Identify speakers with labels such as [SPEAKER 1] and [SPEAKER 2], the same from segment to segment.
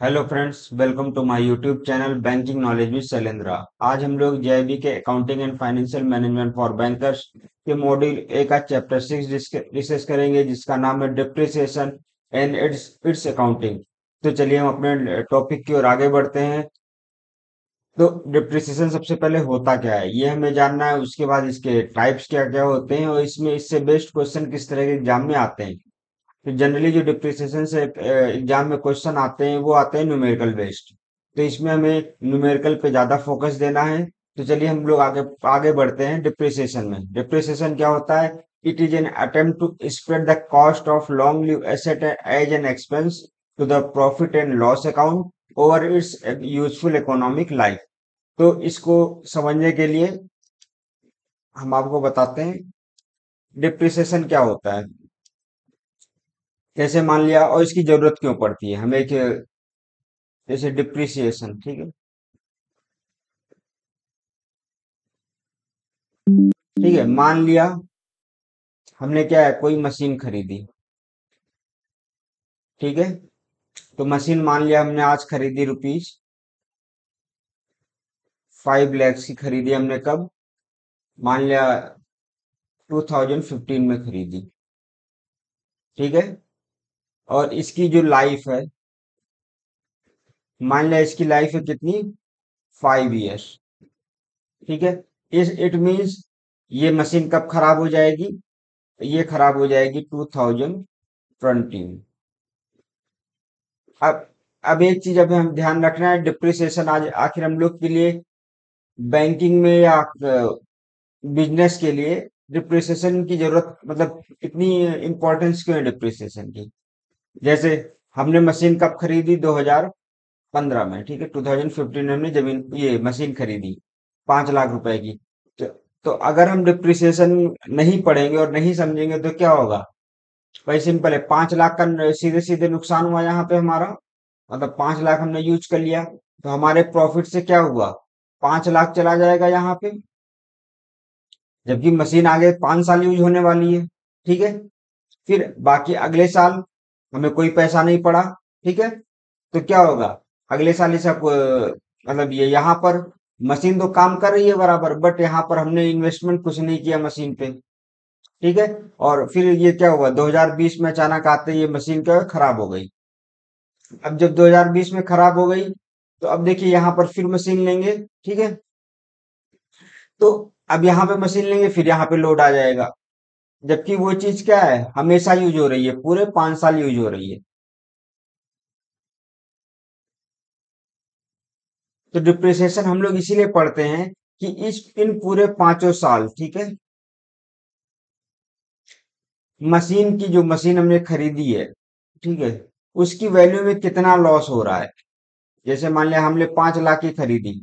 [SPEAKER 1] Hello friends, welcome to my YouTube channel banking knowledge with Shailendra. आज हम लोग JIB के accounting and financial management for bankers के module A का chapter 6 discuss करेंगे, जिसका नाम है डिप्रिसिएशन एंड इट्स अकाउंटिंग। तो चलिए हम अपने टॉपिक की ओर आगे बढ़ते हैं। तो डिप्रिसिएशन सबसे पहले होता क्या है, ये हमें जानना है। उसके बाद इसके टाइप्स क्या क्या होते हैं और इसमें इससे बेस्ट क्वेश्चन किस तरह के एग्जाम में आते हैं। तो जनरली जो डिप्रिसिएशन से एग्जाम में क्वेश्चन आते हैं वो आते हैं न्यूमेरिकल बेस्ड। तो इसमें हमें न्यूमेरिकल पे ज्यादा फोकस देना है। तो चलिए हम लोग आगे आगे बढ़ते हैं। डिप्रिसिएशन में डिप्रिसिएशन क्या होता है? It is an attempt to spread the cost of long live asset as an expense to the profit and loss account over its useful economic life. तो इसको समझने के लिए हम आपको बताते हैं डिप्रिसिएशन क्या होता है। जैसे मान लिया, और इसकी जरूरत क्यों पड़ती है हमें, एक जैसे डिप्रिसिएशन, ठीक है। ठीक है, मान लिया हमने क्या है, कोई मशीन खरीदी। ठीक है, तो मशीन मान लिया हमने आज खरीदी ₹5 लाख की खरीदी हमने कब? मान लिया 2015 में खरीदी। ठीक है, और इसकी जो लाइफ है, मान लिया इसकी लाइफ है कितनी? 5 इयर्स। ठीक है, इस इट मीन्स ये मशीन कब खराब हो जाएगी? ये खराब हो जाएगी 2020 में। अब अब एक चीज अभी हम ध्यान रखना है, डिप्रिसिएशन आज आखिर हम लोग के लिए बैंकिंग में या बिजनेस के लिए डिप्रिसिएशन की जरूरत, मतलब इतनी इंपॉर्टेंस क्यों है डिप्रिसिएशन की? जैसे हमने मशीन कब खरीदी? 2015 में। ठीक है, 2015 में हमने जमीन ये मशीन खरीदी 5 लाख रुपए की। तो, तो अगर हम डिप्रिसिएशन नहीं पढ़ेंगे और नहीं समझेंगे तो क्या होगा? भाई सिंपल है, 5 लाख का सीधे सीधे नुकसान हुआ यहाँ पे हमारा। मतलब 5 लाख हमने यूज कर लिया, तो हमारे प्रॉफिट से क्या हुआ? 5 लाख चला जाएगा यहाँ पे, जबकि मशीन आगे 5 साल यूज होने वाली है। ठीक है, फिर बाकी अगले साल हमें कोई पैसा नहीं पड़ा। ठीक है, तो क्या होगा? अगले साल ये सब मतलब ये यहाँ पर मशीन तो काम कर रही है बराबर, बट यहाँ पर हमने इन्वेस्टमेंट कुछ नहीं किया मशीन पे। ठीक है, और फिर ये क्या हुआ, 2020 में अचानक आते ही ये मशीन क्या हुआ? खराब हो गई। अब जब 2020 में खराब हो गई, तो अब देखिए यहाँ पर फिर मशीन लेंगे। ठीक है, तो अब यहाँ पे मशीन लेंगे, फिर यहाँ पे लोड आ जाएगा, जबकि वो चीज क्या है, हमेशा यूज हो रही है, पूरे 5 साल यूज हो रही है। तो डिप्रिसिएशन हम लोग इसीलिए पढ़ते हैं कि इस इन पूरे 5 साल, ठीक है, मशीन की जो मशीन हमने खरीदी है, ठीक है, उसकी वैल्यू में कितना लॉस हो रहा है। जैसे मान लिया हमने 5 लाख की खरीदी,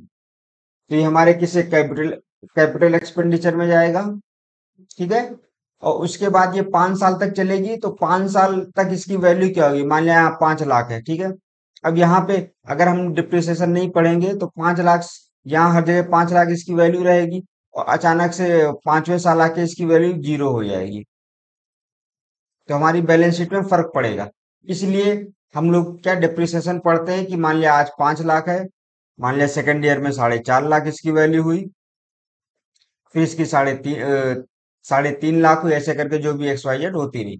[SPEAKER 1] तो ये हमारे किसे कैपिटल कैपिटल एक्सपेंडिचर में जाएगा। ठीक है, और उसके बाद ये 5 साल तक चलेगी, तो 5 साल तक इसकी वैल्यू क्या होगी? मान लिया यहाँ 5 लाख है। ठीक है, अब यहाँ पे अगर हम डिप्रिसिएशन नहीं पढ़ेंगे तो 5 लाख, यहाँ हर जगह 5 लाख इसकी वैल्यू रहेगी, और अचानक से 5वें साल आके इसकी वैल्यू जीरो हो जाएगी। तो हमारी बैलेंस शीट में फर्क पड़ेगा। इसलिए हम लोग क्या डिप्रिसिएशन पढ़ते हैं कि मान लिया आज 5 लाख है, मान लिया सेकंड ईयर में 4.5 लाख इसकी वैल्यू हुई, फिर इसकी 3.5 लाख हुई, ऐसे करके जो भी एक्स वाई जेड होती रही।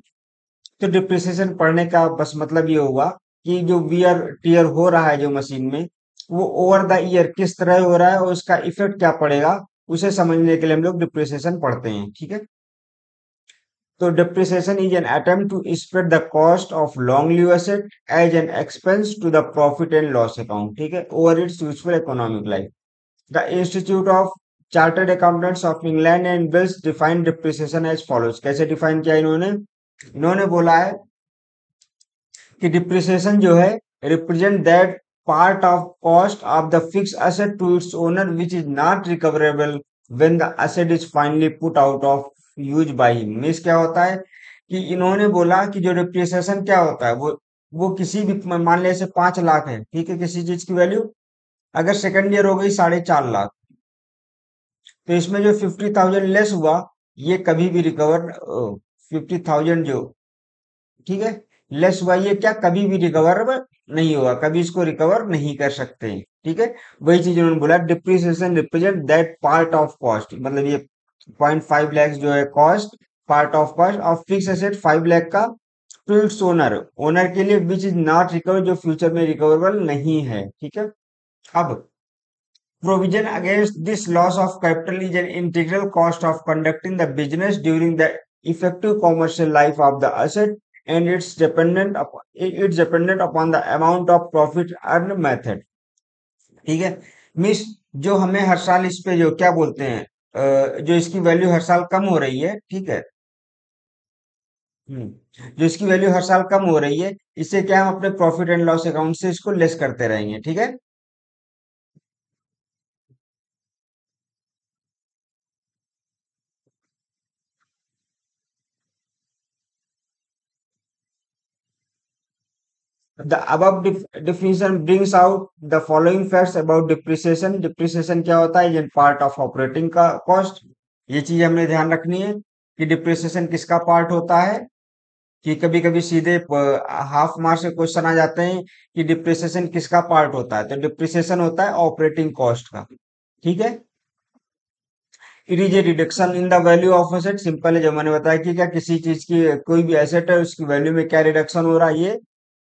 [SPEAKER 1] तो डिप्रिसिएशन पढ़ने का बस मतलब ये हुआ कि जो वियर टियर हो रहा है जो मशीन में, वो ओवर द ईयर किस तरह हो रहा है और उसका इफेक्ट क्या पड़ेगा, उसे समझने के लिए हम लोग डिप्रिसिएशन पढ़ते हैं। ठीक है, तो depreciation is an attempt to spread the cost of long lived asset as an expense to the profit and loss account, ठीक है, over its useful economic life. The Institute of Chartered Accountants of England and Wales define depreciation as follows. कैसे define किया इन्होंने? इन्होंने बोला है कि depreciation जो है represent that part of cost of the fix asset to its owner which is not recoverable when the asset is finally put out of use by him. Means क्या होता है कि इन्होंने बोला कि जो डिप्रिसिएशन क्या होता है, वो किसी भी, मान लिया जैसे 5 लाख है, ठीक है, किसी चीज की वैल्यू, अगर सेकंड ईयर हो गई 4.5 लाख, तो इसमें जो 50,000 लेस हुआ, ये कभी भी रिकवर, 50,000 जो, ठीक है, लेस हुआ, ये क्या कभी भी रिकवर नहीं होगा, कभी इसको रिकवर नहीं कर सकते हैं, ठीक है। वही चीज उन्होंने बोला, depreciation represent that part of cost, मतलब ये 0.5 लाख जो है cost, part of cost of fix asset 5 lakh का, टू इट्स ओनर, ओनर के लिए, विच इज नॉट रिकवर, जो फ्यूचर में रिकवरेबल नहीं है, ठीक है। अब provision against this loss of capital is an integral cost of conducting the business during the effective commercial life of the asset, and it's dependent upon the amount of profit earned method, ठीक है। Miss, जो हमें हर साल इस पे जो क्या बोलते हैं, जो इसकी वैल्यू हर साल कम हो रही है, ठीक है। जो इसकी वैल्यू हर साल कम हो रही है, इससे क्या हम अपने प्रॉफिट एंड लॉस अकाउंट से इसको लेस करते रहेंगे, ठीक है। The above definition brings out the following facts about depreciation. Depreciation क्या होता है? ये पार्ट ऑफ ऑपरेटिंग का कॉस्ट। ये चीज हमने ध्यान रखनी है कि डिप्रिसिएशन किसका पार्ट होता है, कि कभी कभी सीधे हाफ मार्क से क्वेश्चन आ जाते हैं कि डिप्रिसिएशन किसका पार्ट होता है, तो डिप्रिसिएशन होता है ऑपरेटिंग कॉस्ट का, ठीक है। It is a reduction in the value of asset, simple है, जो मैंने बताया कि क्या किसी चीज की, कोई भी एसेट है उसकी वैल्यू में क्या रिडक्शन हो रहा है, ये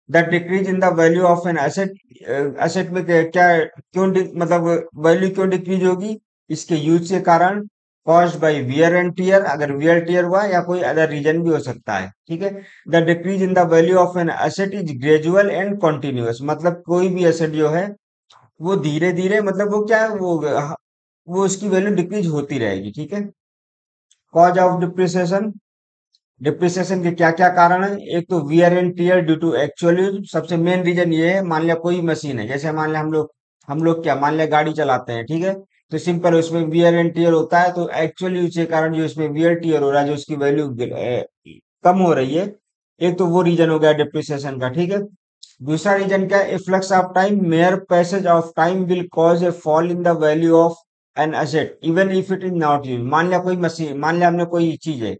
[SPEAKER 1] the decrease in the value of an asset, asset में क्या क्यों मतलब वैल्यू क्यों डिक्रीज होगी, इसके यूज के कारण, caused by wear and tear, अगर वियर टीयर हुआ या कोई अदर रीजन भी हो सकता है, ठीक है। The decrease in the value of an asset is gradual and continuous, मतलब कोई भी एसेट जो है वो धीरे धीरे, मतलब वो क्या है, वो उसकी वैल्यू डिक्रीज होती रहेगी, ठीक है। कॉज ऑफ डिप्रिसिएशन, डिप्रिसिएशन के क्या क्या कारण है, एक तो wear and tear due to actual use, सबसे मेन रीजन ये है, मान लिया कोई मशीन है, जैसे मान लिया हम लोग क्या, मान लिया गाड़ी चलाते हैं, ठीक है। तो सिंपल उसमें वियर एंड टीयर होता है, तो एक्चुअल यूज के कारण जो इसमें वियर टीयर हो रहा है, जो उसकी वैल्यू कम हो रही है, एक तो वो रीजन हो गया डिप्रिसिएशन का, ठीक है। दूसरा रीजन क्या है, flux of time, mayor passage of time will cause A fall in the value of an asset even if it is not use. मान लिया कोई मशीन, मान लिया हमने कोई चीज है,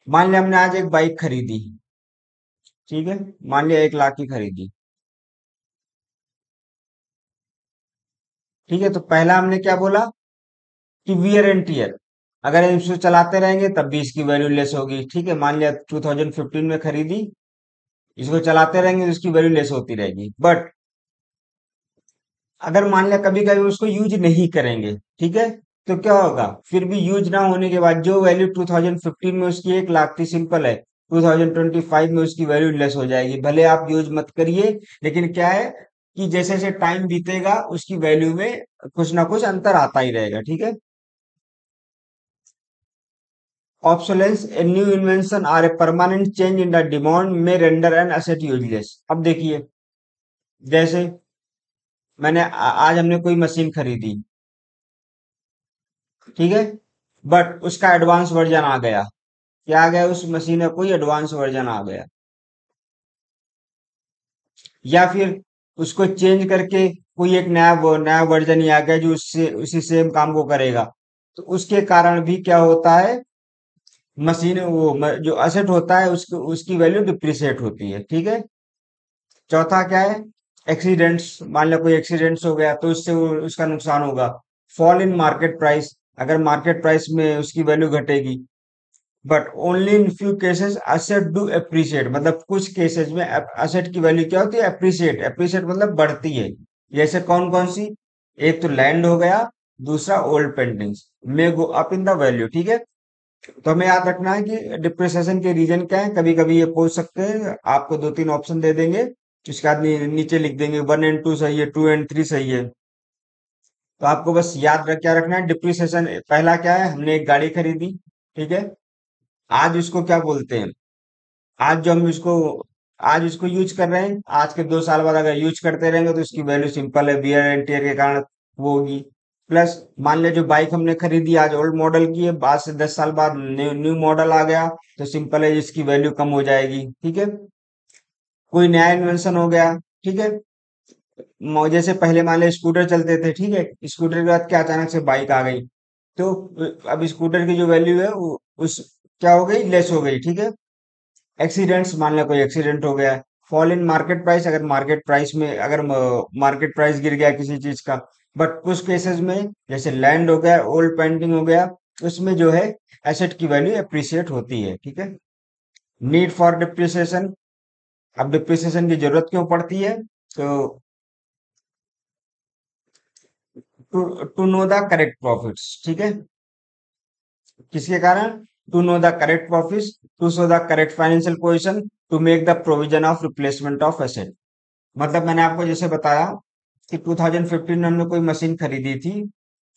[SPEAKER 1] मान लिया हमने आज एक बाइक खरीदी, ठीक है, मान लिया 1 लाख की खरीदी, ठीक है। तो पहला हमने क्या बोला कि वियर एंड टीयर, अगर हम इसको चलाते रहेंगे तब भी इसकी वैल्यू लेस होगी, ठीक है। मान लिया 2015 में खरीदी, इसको चलाते रहेंगे तो इसकी वैल्यू लेस होती रहेगी, बट अगर मान लिया कभी कभी उसको यूज नहीं करेंगे, ठीक है, तो क्या होगा, फिर भी यूज ना होने के बाद जो वैल्यू 2015 में उसकी 1 लाख थी, सिंपल है, 2025 में उसकी वैल्यू लेस हो जाएगी, भले आप यूज मत करिए, लेकिन क्या है कि जैसे जैसे टाइम बीतेगा उसकी वैल्यू में कुछ ना कुछ अंतर आता ही रहेगा, ठीक है। ऑब्सोलेंस, ए न्यू इन्वेंशन और a permanent change in the demand में रेंडर एन एसेट यूजलेस। अब देखिए, जैसे आज हमने कोई मशीन खरीदी, ठीक है, बट उसका एडवांस वर्जन आ गया, क्या आ गया, उस मशीन में कोई एडवांस वर्जन आ गया, या फिर उसको चेंज करके कोई एक नया वर्जन ही आ गया जो उससे उसी सेम काम को करेगा, तो उसके कारण भी क्या होता है, मशीन जो असेट होता है उसकी उसकी वैल्यू डिप्रिसिएट होती है, ठीक है। चौथा क्या है, एक्सीडेंट्स, मान लो कोई एक्सीडेंट्स हो गया तो उससे उसका नुकसान होगा। फॉल इन मार्केट प्राइस, अगर मार्केट प्राइस में उसकी वैल्यू घटेगी, but only in few cases asset do appreciate, मतलब कुछ केसेस में असेट की वैल्यू क्या होती है, एप्रिशिएट, एप्रिशिएट मतलब बढ़ती है। जैसे कौन कौन सी, एक तो लैंड हो गया, दूसरा ओल्ड पेंटिंग्स में go up in the value, ठीक है। तो हमें याद रखना है कि डिप्रिसिएशन के रीजन क्या है, कभी कभी ये पूछ सकते हैं, आपको 2-3 ऑप्शन दे देंगे, उसके बाद नीचे लिख देंगे 1 एंड 2 सही है, 2 एंड 3 सही है। तो आपको बस याद रख क्या रखना है, डिप्रिसिएशन पहला क्या है, हमने एक गाड़ी खरीदी, ठीक है, आज उसको क्या बोलते हैं, आज जो हम इसको आज उसको यूज कर रहे हैं, आज के 2 साल बाद अगर यूज करते रहेंगे तो उसकी वैल्यू सिंपल है, वियर एंड टियर के कारण वो होगी। प्लस मान लिया जो बाइक हमने खरीदी आज ओल्ड मॉडल की है, 5 से 10 साल बाद न्यू न्यू मॉडल आ गया, तो सिंपल है इसकी वैल्यू कम हो जाएगी, ठीक है। कोई नया इन्वेंशन हो गया, ठीक है, जैसे पहले मान लिया स्कूटर चलते थे, ठीक है, स्कूटर के बाद क्या अचानक से बाइक आ गई, तो अब स्कूटर की जो वैल्यू है वो उस क्या हो गई, लेस हो गई, ठीक है। एक्सीडेंट्स, मान लिया कोई एक्सीडेंट हो गया। फॉल इन मार्केट प्राइस, अगर मार्केट प्राइस में अगर मार्केट प्राइस गिर गया किसी चीज का। बट कुछ केसेस में जैसे लैंड हो गया, ओल्ड पेंटिंग हो गया, उसमें जो है एसेट की वैल्यू अप्रिशिएट होती है, ठीक है। नीड फॉर डिप्रिसिएशन, अब डिप्रिसिएशन की जरूरत क्यों पड़ती है? तो to know the correct profits, ठीक है। किसके कारण? To know the correct profits, to show the correct financial position, to make the provision of replacement of asset. मतलब मैंने आपको जैसे बताया कि 2015 में हमने कोई मशीन खरीदी थी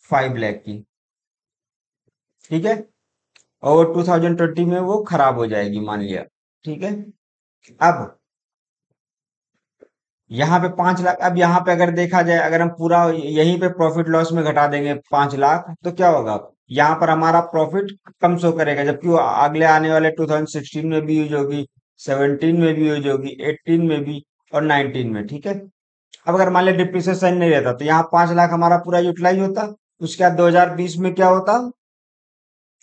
[SPEAKER 1] 5 लाख की, ठीक है। और 2020 में वो खराब हो जाएगी मान लिया, ठीक है। अब यहाँ पे 5 लाख, अब यहाँ पे अगर देखा जाए, अगर हम पूरा यहीं पे प्रॉफिट लॉस में घटा देंगे 5 लाख, तो क्या होगा? यहाँ पर हमारा प्रॉफिट कम शो करेगा, जबकि वो अगले आने वाले 2016 में भी यूज होगी, 17 में भी यूज होगी, 18 में भी, और 19 में, ठीक है। अब अगर मान लिया डिप्रिसिएशन नहीं रहता तो यहाँ 5 लाख हमारा पूरा यूटिलाइज होता। उसके बाद 2020 में क्या होता?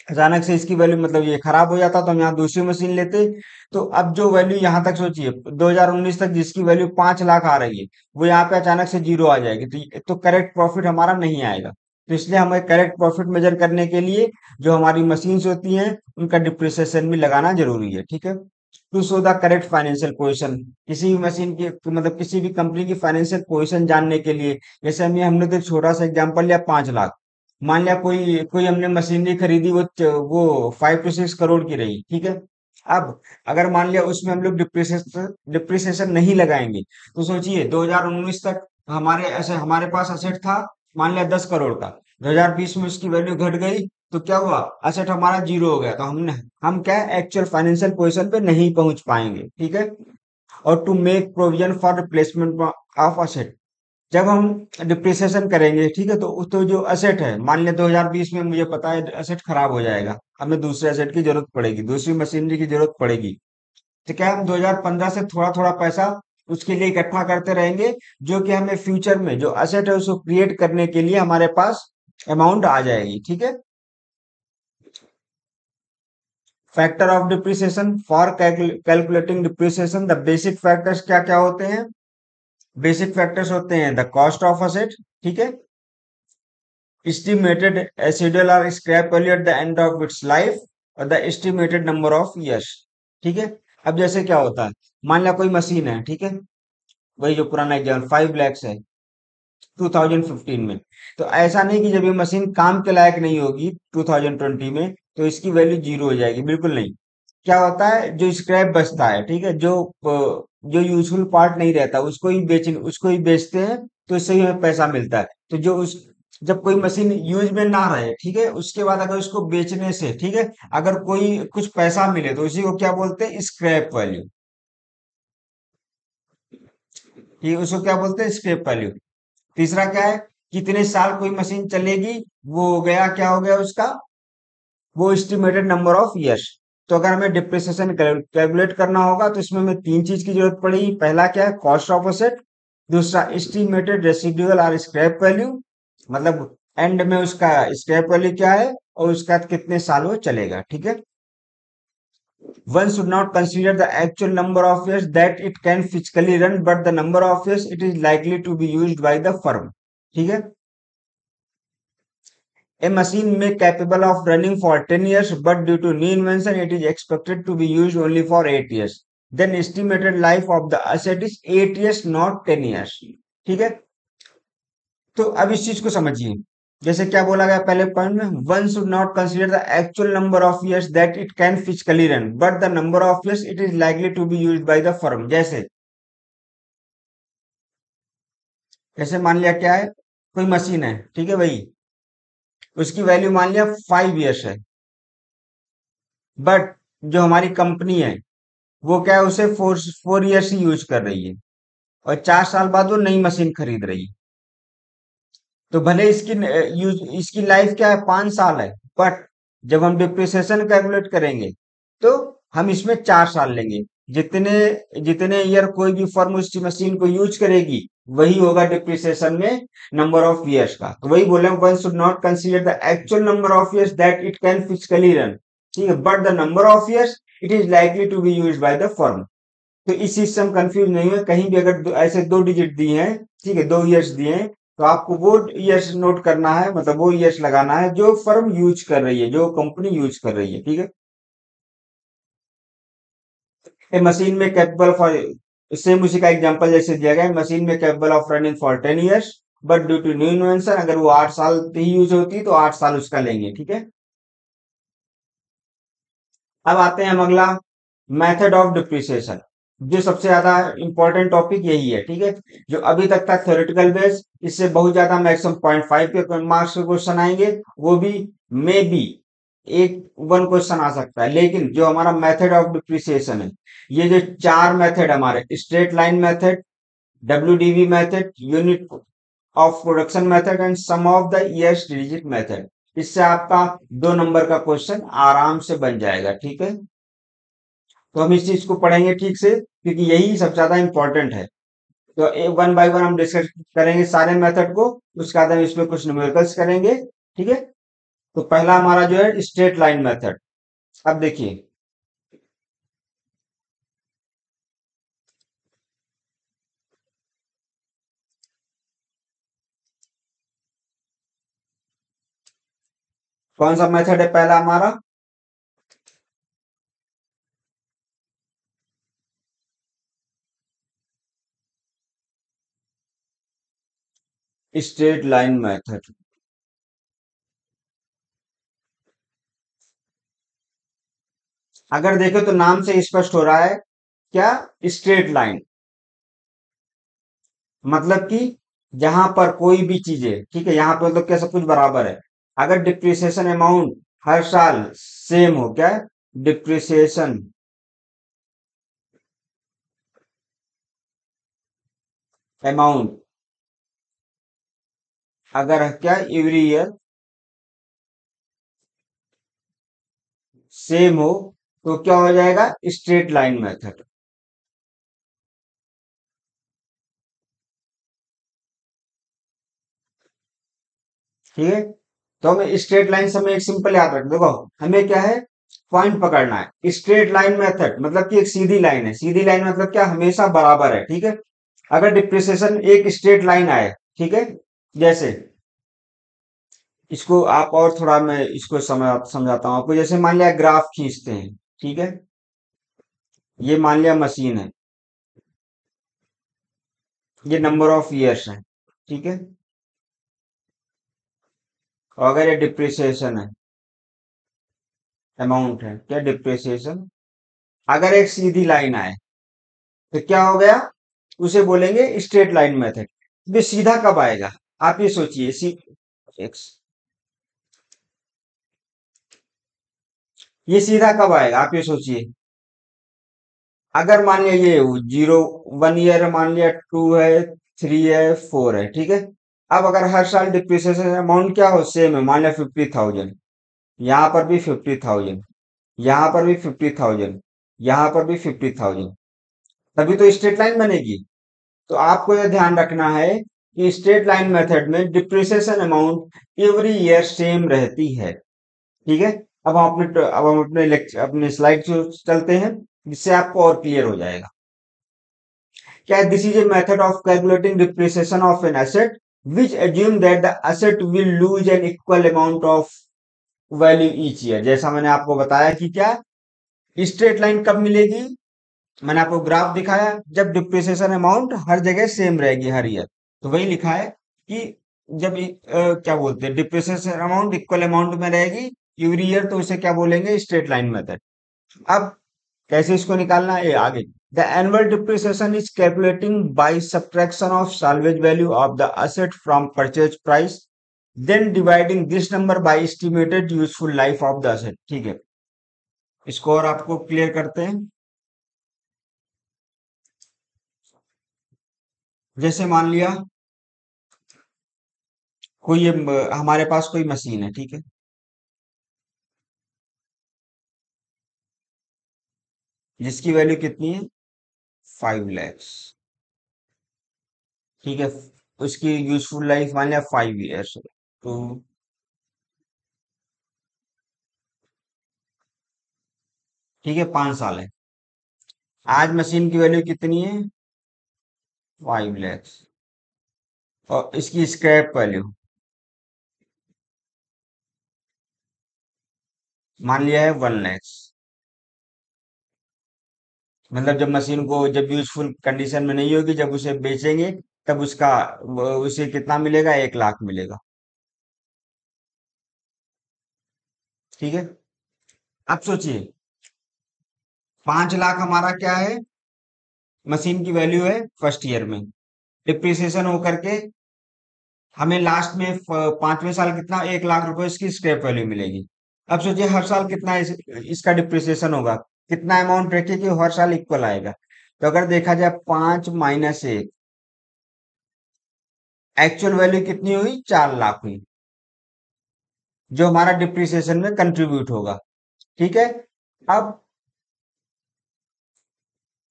[SPEAKER 1] अचानक से इसकी वैल्यू, मतलब ये खराब हो जाता तो हम यहाँ दूसरी मशीन लेते। तो अब जो वैल्यू यहाँ तक सोचिए, 2019 तक जिसकी वैल्यू 5 लाख आ रही है, वो यहाँ पे अचानक से जीरो आ जाएगी, तो करेक्ट प्रॉफिट हमारा नहीं आएगा। तो इसलिए हमें करेक्ट प्रॉफिट मेजर करने के लिए जो हमारी मशीन्स होती हैं उनका डिप्रिसिएशन भी लगाना जरूरी है, ठीक है। To show the correct financial position, किसी भी मशीन की, मतलब किसी भी कंपनी की फाइनेंशियल पोजिशन जानने के लिए, जैसे हमने तो एक छोटा सा एग्जांपल लिया 5 लाख। मान लिया कोई कोई हमने मशीनरी खरीदी, वो 5 to 6 करोड़ की रही, ठीक है। अब अगर मान लिया उसमें हम लोग डिप्रिसिएशन नहीं लगाएंगे, तो सोचिए 2019 तक हमारे पास असेट था मान लिया 10 करोड़ का। 2020 में उसकी वैल्यू घट गई, तो क्या हुआ? असेट हमारा जीरो हो गया, तो हम क्या एक्चुअल फाइनेंशियल पोजीशन पे नहीं पहुंच पाएंगे, ठीक है। और to make provision for replacement of asset, जब हम डिप्रिसिएशन करेंगे, ठीक है, तो जो असेट है, मान लिया 2020 में मुझे पता है असेट खराब हो जाएगा, हमें दूसरे असेट की जरूरत पड़ेगी, दूसरी मशीनरी की जरूरत पड़ेगी। तो क्या हम 2015 से थोड़ा थोड़ा पैसा उसके लिए इकट्ठा करते रहेंगे, जो कि हमें फ्यूचर में जो असेट है उसको क्रिएट करने के लिए हमारे पास अमाउंट आ जाएगी, ठीक है। Factor of depreciation, for calculating depreciation the basic factors क्या क्या होते हैं? बेसिक फैक्टर्स होते हैं द कॉस्ट ऑफ असेट, ठीक है, estimated residual or scrap value at the end of its life, और the estimated number of years, ठीक है। अब जैसे क्या होता है, मान लिया कोई मशीन है, ठीक है, वही जो पुराना एग्जाम्पल 5 lakhs है 2015 में। तो ऐसा नहीं कि जब ये मशीन काम के लायक नहीं होगी 2020 में तो इसकी वैल्यू जीरो हो जाएगी, बिल्कुल नहीं। क्या होता है, जो स्क्रैप बचता है, ठीक है, जो यूजफुल पार्ट नहीं रहता उसको ही बेचते हैं, तो इससे ही हमें पैसा मिलता है। तो जब कोई मशीन यूज में ना रहे, ठीक है, उसके बाद अगर उसको बेचने से, ठीक है, अगर कोई कुछ पैसा मिले, तो उसी को क्या बोलते हैं? Scrap value. ठीक, उसको क्या बोलते हैं? Scrap value. तीसरा क्या है? कितने साल कोई मशीन चलेगी, वो हो गया, क्या हो गया उसका? वो एस्टिमेटेड नंबर ऑफ इयर्स। तो अगर हमें डिप्रिसिएशन कैलकुलेट करना होगा तो इसमें हमें तीन चीज की जरूरत पड़ेगी। पहला क्या है? Cost of asset. दूसरा एस्टिमेटेड रेसिडुअल और स्क्रैप वैल्यू, मतलब एंड में उसका स्क्रैप वैल्यू क्या है और उसका कितने साल वो चलेगा, ठीक है। One should not consider the actual number of years that it can physically run, but the number of years it is likely to be used by the firm, ठीक है। A machine may capable of running for 10 years, but due to new invention, it is expected to be used only for 8 years. Then estimated life of the asset is 8 years, not 10 years. ठीक है। तो अब इस चीज को समझिए, जैसे क्या बोला गया पहले पॉइंट में, one should not consider the actual number of years that it can physically run, but the number of years it is likely to be used by the firm. जैसे मान लिया क्या है, कोई मशीन है, ठीक है भाई, उसकी वैल्यू मान लिया 5 इयर्स है, बट जो हमारी कंपनी है वो क्या है, उसे 4 ईयर्स ही यूज कर रही है, और 4 साल बाद वो नई मशीन खरीद रही है। तो भले इसकी लाइफ क्या है, 5 साल है, बट जब हम डिप्रिसिएशन कैलकुलेट करेंगे तो हम इसमें 4 साल लेंगे। जितने जितने ईयर कोई भी फर्म उस मशीन को यूज करेगी, वही होगा डिप्रिसिएशन में नंबर ऑफ ईयर्स का। तो वही बोले, one should not consider the actual number of years that it can physically run, ठीक है, but the number of years it is likely to be used by the firm. तो इस चीज से हम कंफ्यूज नहीं हुए, कहीं भी अगर ऐसे दो डिजिट दिए हैं, ठीक है, 2 ईयर्स दिए हैं, तो आपको वो ईयर्स नोट करना है, मतलब वो ईयर्स लगाना है जो फर्म यूज कर रही है, जो कंपनी यूज कर रही है, ठीक है। ए मशीन में कैपेबल फॉर, सेम उसी का एग्जांपल जैसे दिया गया है, मशीन में capable of running for 10 years, but due to new invention, अगर वो 8 साल ही यूज होती तो 8 साल उसका लेंगे, ठीक है। अब आते हैं हम अगला, मेथड ऑफ डिप्रिसिएशन, जो सबसे ज्यादा इंपॉर्टेंट टॉपिक यही है, ठीक है। जो अभी तक था थ्योरेटिकल बेस, इससे बहुत ज्यादा मैक्सिमम 0.5 के मार्क्स के क्वेश्चन आएंगे, वो भी मे बी एक वन क्वेश्चन आ सकता है। लेकिन जो हमारा मेथड ऑफ डिप्रिसिएशन है, ये जो चार मेथड हमारे, straight line method, WDV method, unit of production method and sum of the years digit method, इससे आपका 2 नंबर का क्वेश्चन आराम से बन जाएगा, ठीक है। तो हम इस चीज को पढ़ेंगे ठीक से, क्योंकि यही सबसे ज्यादा इंपॉर्टेंट है। तो वन बाय वन हम डिस्कस करेंगे सारे मेथड को, उसके बाद हम इसमें कुछ न्यूमेरिकल्स करेंगे, ठीक है। तो पहला हमारा जो है स्ट्रेट लाइन मेथड। अब देखिए, कौन सा मेथड है पहला हमारा, स्ट्रेट लाइन मेथड। अगर देखें तो नाम से स्पष्ट हो रहा है क्या, स्ट्रेट लाइन, मतलब कि जहां पर कोई भी चीजें, ठीक है, यहाँ पे मतलब क्या सब कुछ बराबर है। अगर डिप्रिसिएशन अमाउंट हर साल सेम हो, क्या, डिप्रिसिएशन अमाउंट अगर क्या एवरी ईयर सेम हो, तो क्या हो जाएगा, स्ट्रेट लाइन मेथड, ठीक है। तो हमें स्ट्रेट लाइन से हमें एक सिंपल याद रख, देखो हमें क्या है, पॉइंट पकड़ना है। स्ट्रेट लाइन मेथड मतलब कि एक सीधी लाइन है, सीधी लाइन मतलब क्या, हमेशा बराबर है, ठीक है। अगर डिप्रिसिएशन एक स्ट्रेट लाइन आए, ठीक है, जैसे इसको आप और थोड़ा मैं इसको समझाता हूँ आपको। जैसे मान लिया ग्राफ खींचते हैं, ठीक है, ये मान लिया मशीन है, ये नंबर ऑफ ईयर्स है, ठीक है। और अगर ये डिप्रिसिएशन है, अमाउंट है, क्या डिप्रिसिएशन, अगर एक सीधी लाइन आए तो क्या हो गया, उसे बोलेंगे स्ट्रेट लाइन मेथड। ये सीधा कब आएगा, आप ये सोचिए, एक्स, ये सीधा कब आएगा, आप ये सोचिए। अगर मान लिया ये 0 1 ईयर, मान लिया 2 है, 3 है, 4 है, ठीक है। अब अगर हर साल डिप्रिसिएशन अमाउंट क्या हो, सेम है, मान लिया 50,000, यहाँ पर भी 50,000, यहाँ पर भी 50,000, यहाँ पर भी 50,000, तभी तो स्ट्रेट लाइन बनेगी। तो आपको यह ध्यान रखना है कि स्ट्रेट लाइन मेथड में depreciation amount every year same रहती है, ठीक है। अब हम अपने लेक्चर, अपने स्लाइड से चलते हैं, जिससे आपको और क्लियर हो जाएगा। क्या, this is a method of calculating depreciation of an asset which assume that the asset will lose an equal amount of value each year. जैसा मैंने आपको बताया कि क्या, स्ट्रेट लाइन कब मिलेगी, मैंने आपको ग्राफ दिखाया जब डिप्रिसिएशन अमाउंट हर जगह सेम रहेगी हर ईयर। तो वही लिखा है कि जब क्या बोलते हैं, डिप्रिसिएशन अमाउंट इक्वल अमाउंट में रहेगी एवरी ईयर, तो उसे क्या बोलेंगे, स्ट्रेट लाइन मेथड। अब कैसे इसको निकालना है, ये आगे। The annual depreciation is calculating by subtraction of salvage value of the asset from purchase price, then dividing this number by estimated useful life of the asset, ठीक है। इसको और आपको क्लियर करते हैं। जैसे मान लिया कोई हमारे पास कोई मशीन है, ठीक है, जिसकी वैल्यू कितनी है, 5 lakhs, ठीक है। उसकी यूजफुल लाइफ मान लिया 5 ईयर्स। तो ठीक है, 5 साल है। आज मशीन की वैल्यू कितनी है? 5 लाख। और इसकी स्क्रैप वैल्यू मान लिया है 1 लाख। मतलब जब मशीन को जब यूजफुल कंडीशन में नहीं होगी, जब उसे बेचेंगे, तब उसे कितना मिलेगा? 1 लाख मिलेगा। ठीक है। अब सोचिए, 5 लाख हमारा क्या है? मशीन की वैल्यू है फर्स्ट ईयर में। डिप्रिसिएशन होकर के हमें लास्ट में 5वें साल कितना? 1 लाख रुपए इसकी स्क्रैप वैल्यू मिलेगी। अब सोचिए हर साल कितना इसका डिप्रिसिएशन होगा। कितना अमाउंट रखिए कि हर साल इक्वल आएगा। तो अगर देखा जाए 5 - 1, एक्चुअल वैल्यू कितनी हुई? 4 लाख हुई, जो हमारा डिप्रिसिएशन में कंट्रीब्यूट होगा। ठीक है। अब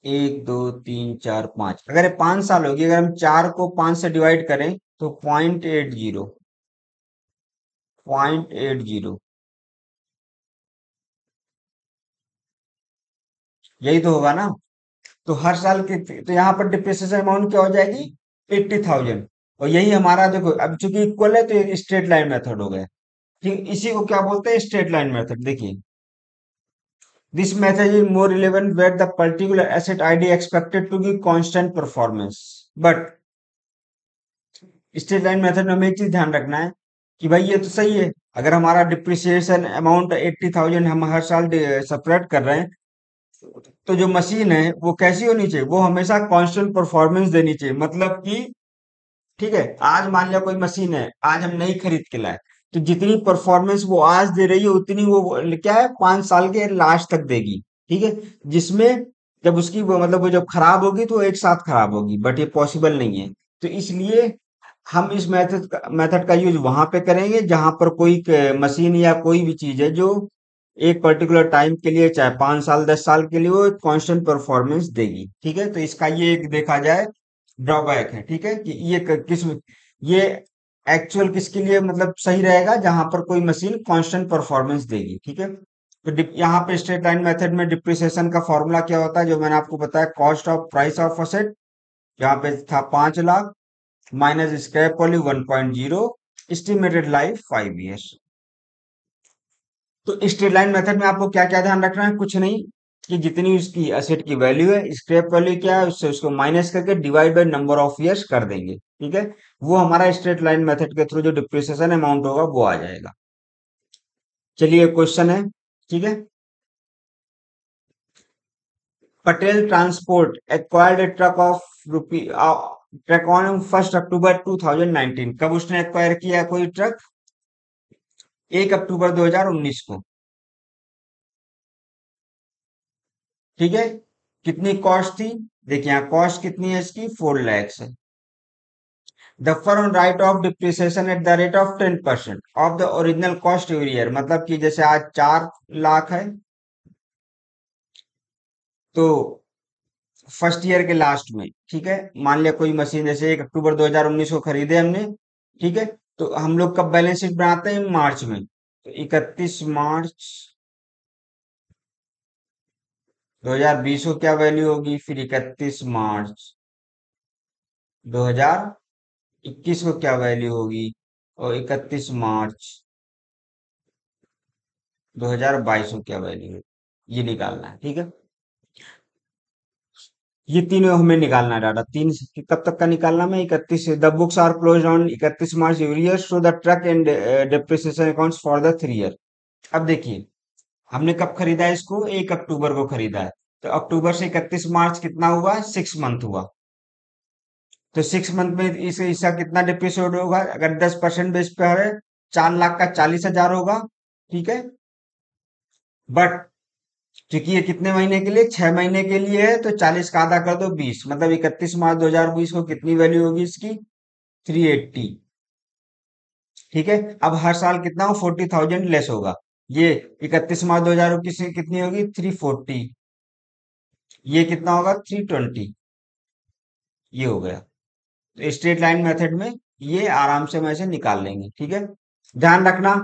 [SPEAKER 1] 1 2 3 4 5, अगर ये 5 साल होगी, अगर हम 4 को 5 से डिवाइड करें तो 0.80, 0.80, यही तो होगा ना। तो हर साल की तो यहाँ पर डिप्रिसिएशन अमाउंट क्या हो जाएगी? 80,000। और यही हमारा देखो, अब चूंकि इक्वल है तो ये स्ट्रेट लाइन मेथड हो गया। ठीक, इसी को क्या बोलते हैं? Straight line method. देखिए, this method is more relevant where the particular asset ID expected to give constant performance. But straight line method में हमें एक चीज ध्यान रखना है कि भाई ये तो सही है, अगर हमारा डिप्रिसिएशन अमाउंट 80,000 हम हर साल सेपरेट कर रहे हैं, तो जो मशीन है वो कैसी होनी चाहिए? वो हमेशा कांस्टेंट परफॉर्मेंस देनी चाहिए। मतलब कि ठीक है, आज मान लिया कोई मशीन है, आज हम नई खरीद के लाए, तो जितनी परफॉर्मेंस वो आज दे रही है उतनी वो क्या है, 5 साल के लास्ट तक देगी। ठीक है। जिसमें जब उसकी वो मतलब वो जब खराब होगी तो वो एक साथ खराब होगी, बट ये पॉसिबल नहीं है। तो इसलिए हम इस मेथड का यूज वहां पे करेंगे जहां पर कोई मशीन या कोई भी चीज है जो एक पर्टिकुलर टाइम के लिए, चाहे 5 साल 10 साल के लिए, वो कांस्टेंट परफॉर्मेंस देगी। ठीक है। तो इसका ये एक देखा जाए ड्रॉबैक है। ठीक है, कि ये एक्चुअल किसके लिए मतलब सही रहेगा? जहां पर कोई मशीन कांस्टेंट परफॉर्मेंस देगी। ठीक है। तो यहाँ पे स्ट्रेट लाइन मेथड में डिप्रिसिएशन का फॉर्मूला क्या होता है, जो मैंने आपको बताया, cost of price of asset, यहाँ पे था 5 lakh, minus scrap value 1.0, estimated life 5 years. तो स्ट्रेट लाइन मेथड में आपको क्या क्या ध्यान रखना है? कुछ नहीं, कि जितनी उसकी एसेट की वैल्यू है, स्क्रैप वैल्यू क्या है, उससे उसको माइनस करके divide by number of years कर देंगे। ठीक है। वो हमारा स्ट्रेट लाइन मेथड के थ्रू जो डिप्रिसिएशन अमाउंट होगा वो आ जाएगा। चलिए क्वेश्चन है। ठीक है। Patel transport acquired A truck of rupee truck on 1 अक्टूबर 2019। कब उसने एक्वायर किया कोई ट्रक? 1 अक्टूबर 2019 को। ठीक है। कितनी कॉस्ट थी? देखिए यहाँ कॉस्ट कितनी है इसकी? 4 lakhs है। The firm right of depreciation at the rate of 10% of the original cost every year. मतलब कि जैसे आज 4 लाख है, तो फर्स्ट ईयर के लास्ट में, ठीक है, मान लिया कोई मशीन जैसे 1 अक्टूबर 2019 को खरीदे हमने। ठीक है। तो हम लोग कब बैलेंस शीट बनाते हैं? मार्च में। तो 31 मार्च 2020 को क्या वैल्यू होगी? फिर 31 मार्च 2021 को क्या वैल्यू होगी? और 31 मार्च 2022 को क्या वैल्यू होगी? ये निकालना है। ठीक है। ये तीनों हमें निकालना है डाटा। कब तक का निकालना? में 31, the books are close on 31 March every year, so the truck and depreciation accounts for the 3 year. अब देखिए, हमने कब खरीदा है इसको? 1 अक्टूबर को खरीदा है। तो अक्टूबर से 31 मार्च कितना हुआ? 6 मंथ हुआ। तो 6 मंथ में इसका कितना डिप्रिसिएट होगा? अगर 10% बेस पे है, 4 लाख का 40,000 होगा। ठीक है। बट क्योंकि ये कितने महीने के लिए? 6 महीने के लिए है, तो 40 का आधा कर दो 20, मतलब 31 मार्च 2020 को कितनी वैल्यू होगी इसकी? 380। ठीक है। अब हर साल कितना हो? 40,000 लेस होगा। ये 31 मार्च 2021 से कितनी होगी? 340। ये कितना होगा? 320। ये हो गया। तो स्ट्रेट लाइन मेथड में ये आराम से हम ऐसे निकाल लेंगे। ठीक है। ध्यान रखना,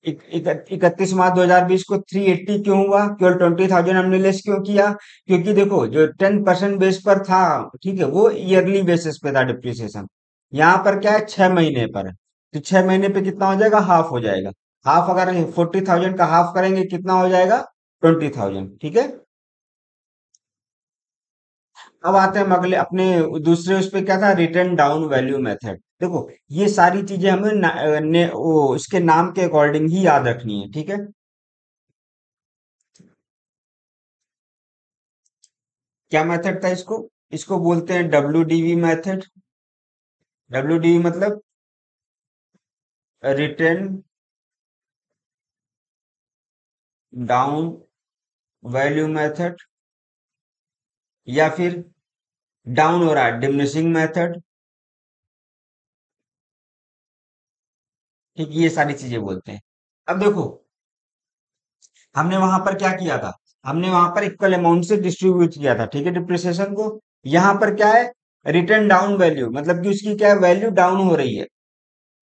[SPEAKER 1] 31 मार्च 2020 को 380 क्यों हुआ? केवल 20,000 हमने लेस क्यों किया? क्योंकि देखो जो 10% बेस पर था, ठीक है, वो ईयरली बेसिस पे था डिप्रिसिएशन। यहाँ पर क्या है, 6 महीने पर है। तो 6 महीने पे कितना हो जाएगा? हाफ हो जाएगा। हाफ अगर 40,000 का हाफ करेंगे कितना हो जाएगा? 20,000। ठीक है। अब आते हैं हम अगले अपने दूसरे उस पे, क्या था, रिटर्न डाउन वैल्यू मेथड। देखो ये सारी चीजें हमें इसके नाम के अकॉर्डिंग ही याद रखनी है। ठीक है। क्या मेथड था इसको? इसको बोलते हैं WDV मेथड। WDV मतलब रिटर्न डाउन वैल्यू मेथड, या फिर डाउन हो रहा है डिमिनिशिंग मेथड। ठीक, ये सारी चीजें बोलते हैं। अब देखो हमने वहां पर क्या किया था, हमने वहां पर इक्वल अमाउंट से डिस्ट्रीब्यूट किया था, ठीक है, डिप्रिसिएशन को। यहाँ पर क्या है, रिटर्न डाउन वैल्यू, मतलब कि उसकी क्या है, वैल्यू डाउन हो रही है।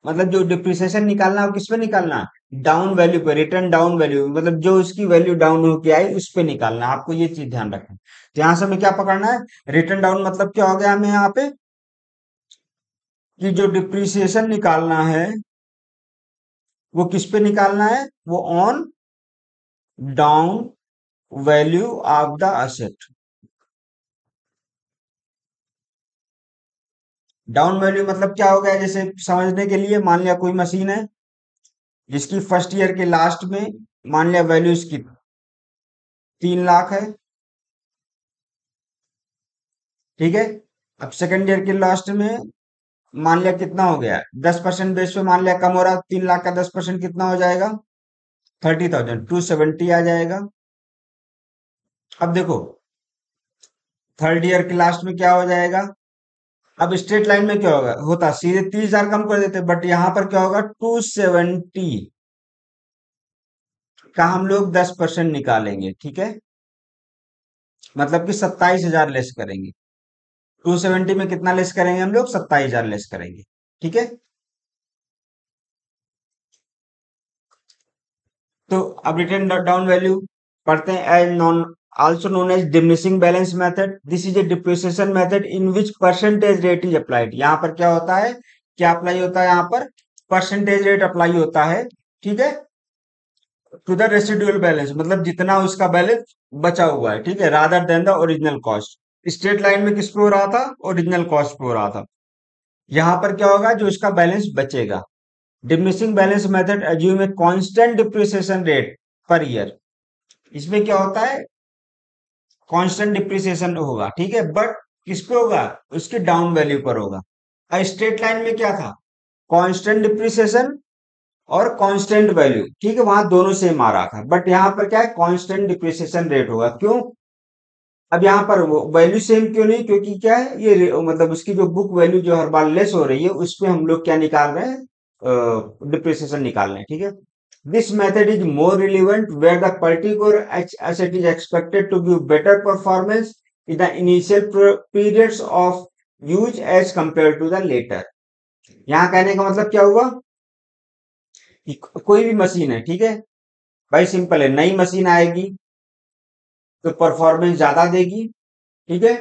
[SPEAKER 1] मतलब जो डिप्रिसिएशन निकालना है वो किस पे निकालना है? डाउन वैल्यू पे, रिटर्न डाउन वैल्यू, मतलब जो उसकी वैल्यू डाउन होके आई उस पे निकालना है। आपको ये चीज ध्यान रखना है। तो यहाँ से हमें क्या पकड़ना है? रिटर्न डाउन मतलब क्या हो गया हमें यहाँ पे, कि जो डिप्रिसिएशन निकालना है वो किस पे निकालना है? वो on down value of the asset. Down value मतलब क्या हो गया, जैसे समझने के लिए, मान लिया कोई मशीन है जिसकी फर्स्ट ईयर के लास्ट में मान लिया वैल्यू इसकी 3 लाख है। ठीक है। अब सेकंड ईयर के लास्ट में मान लिया कितना हो गया, 10% बेस पे मान लिया कम हो रहा, 3 लाख का 10% कितना हो जाएगा? 30,000, 270 आ जाएगा। अब देखो थर्ड ईयर के लास्ट में क्या हो जाएगा? अब स्ट्रेट लाइन में क्या होगा, होता सीधे 30,000 कम कर देते, बट यहां पर क्या होगा, 270 का हम लोग 10% निकालेंगे। ठीक है। मतलब कि 27,000 लेस करेंगे। 270 में कितना लेस करेंगे हम लोग? 27,000 लेस करेंगे। ठीक है। तो अब रिटर्न डाउन वैल्यू पढ़ते हैं, as known also known as diminishing balance method. This is a depreciation method in which percentage rate is applied. यहाँ पर क्या होता है, क्या अप्लाई होता है? यहाँ पर परसेंटेज रेट अप्लाई होता है। ठीक है। टू द रेसिडुअल बैलेंस, मतलब जितना उसका बैलेंस बचा हुआ है, ठीक है, rather than the original cost. Straight line में किस पे हो रहा था? ओरिजिनल कॉस्ट पे हो रहा था। यहाँ पर क्या होगा, जो उसका बैलेंस बचेगा। Diminishing balance method assume a constant depreciation rate per year. इसमें क्या होता है, कांस्टेंट डिप्रिसिएशन होगा, ठीक है, बट किस पे होगा? उसके डाउन वैल्यू पर होगा। और स्ट्रेट लाइन में क्या था? कांस्टेंट डिप्रिसिएशन और कांस्टेंट वैल्यू, ठीक है, वहां दोनों सेम आ रहा था, बट यहाँ पर क्या है, कांस्टेंट डिप्रिसिएशन रेट होगा। क्यों? अब यहाँ पर वो वैल्यू सेम क्यों नहीं? क्योंकि क्या है, ये मतलब उसकी जो बुक वैल्यू जो हर बार लेस हो रही है उस पे हम लोग क्या निकाल रहे हैं, डिप्रिसिएशन निकाल रहे हैं। ठीक है। This method is more relevant where the particular asset is expected to give better performance in the initial periods of use as compared to the later। यहाँ कहने का मतलब क्या हुआ कि कोई भी मशीन है, ठीक है, भाई सिंपल है, नई मशीन आएगी तो परफॉर्मेंस ज्यादा देगी। ठीक है।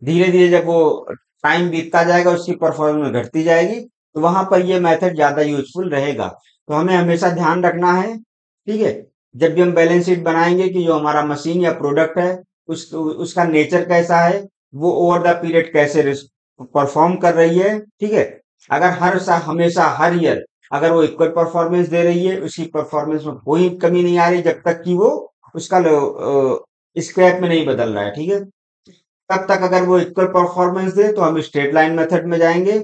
[SPEAKER 1] धीरे धीरे जब वो टाइम बीतता जाएगा उसकी परफॉर्मेंस घटती जाएगी, तो वहां पर ये मेथड ज्यादा यूजफुल रहेगा। तो हमें हमेशा ध्यान रखना है, ठीक है, जब भी हम बैलेंस शीट बनाएंगे, कि जो हमारा मशीन या प्रोडक्ट है उसका नेचर कैसा है, वो ओवर द पीरियड कैसे परफॉर्म कर रही है। ठीक है। अगर हर सा हमेशा हर ईयर अगर वो इक्वल परफॉर्मेंस दे रही है, उसकी परफॉर्मेंस में कोई कमी नहीं आ रही, जब तक कि वो उसका स्क्रैप में नहीं बदल रहा है, ठीक है, तब तक अगर वो इक्वल परफॉर्मेंस दे तो हम स्ट्रेट लाइन मेथड में जाएंगे।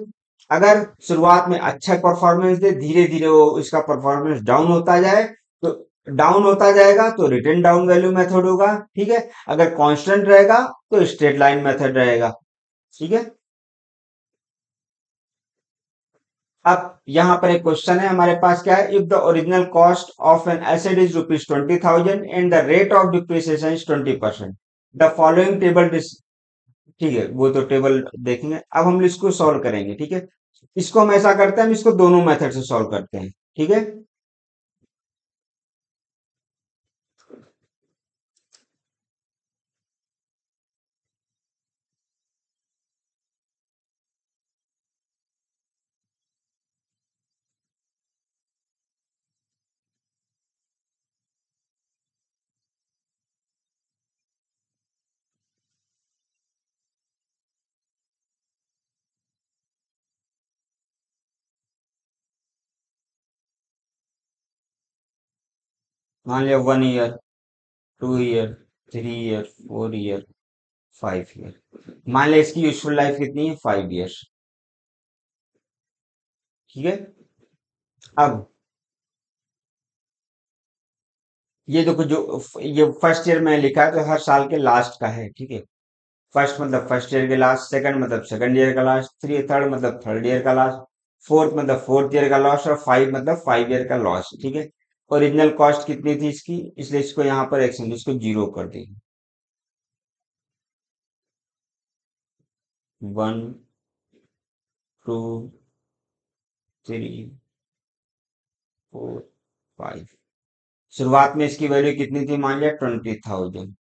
[SPEAKER 1] अगर शुरुआत में अच्छा परफॉर्मेंस दे, धीरे धीरे वो इसका परफॉर्मेंस डाउन होता जाए, तो डाउन होता जाएगा तो रिटर्न डाउन वैल्यू मेथड होगा। ठीक है। अगर कांस्टेंट रहेगा तो स्ट्रेट लाइन मेथड रहेगा। ठीक है। अब यहाँ पर एक क्वेश्चन है हमारे पास, क्या है, if the original cost of an asset is ₹20,000 and the rate of depreciation is 20%, the following table. ठीक है, वो तो टेबल देखेंगे, अब हम इसको सॉल्व करेंगे। ठीक है। इसको हम ऐसा करते हैं, हम इसको दोनों मेथड से सॉल्व करते हैं। ठीक है। मान लिया 1 year, 2 year, 3 year, 4 year, 5 year. मान लिया इसकी यूजफुल लाइफ कितनी है, 5 ईयर्स। ठीक है। अब ये देखो, जो ये फर्स्ट ईयर में लिखा है तो हर साल के लास्ट का है। ठीक है। फर्स्ट मतलब फर्स्ट ईयर के लास्ट, सेकंड मतलब सेकंड ईयर का लास्ट, थ्री थर्ड मतलब थर्ड ईयर का लास्ट, फोर्थ मतलब फोर्थ ईयर का लास्ट, और फाइव मतलब 5 ईयर का लास्ट। ठीक है। ओरिजिनल कॉस्ट कितनी थी इसकी, इसलिए इसको यहाँ पर एक्शन, इसको जीरो कर दी। 1, 2, 3, 4, 5। शुरुआत में इसकी वैल्यू कितनी थी, मान लिया 20,000।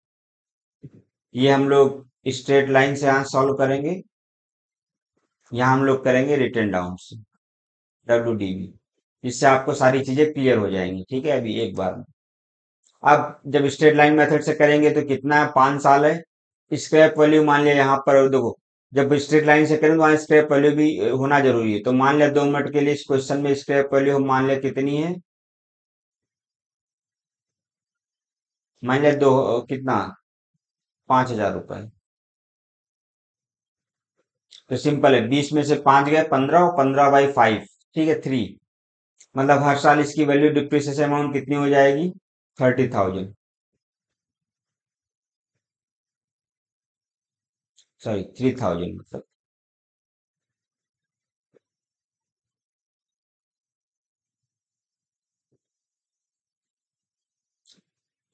[SPEAKER 1] ये हम लोग स्ट्रेट लाइन से यहाँ सॉल्व करेंगे। यहाँ हम लोग करेंगे रिटर्न डाउन से, WDV। इससे आपको सारी चीजें क्लियर हो जाएंगी। ठीक है, अभी एक बार में। अब जब स्ट्रेट लाइन मेथड से करेंगे तो कितना है, 5 साल है। स्क्रैप वैल्यू मान लिया यहाँ पर, देखो जब स्ट्रेट लाइन से करें तो वहां स्क्रैप वैल्यू भी होना जरूरी है। तो मान लिया 2 मिनट के लिए इस क्वेश्चन में स्क्रैप वैल्यू हम मान लिया कितनी है, मान लिया दो, कितना, 5,000 रुपए। तो सिंपल है, 20 में से 5 गए 15, और 15/5, ठीक है, 3। मतलब हर साल इसकी वैल्यू डिप्रिसिएशन अमाउंट कितनी हो जाएगी, 30,000। सॉरी, 3,000 मतलब।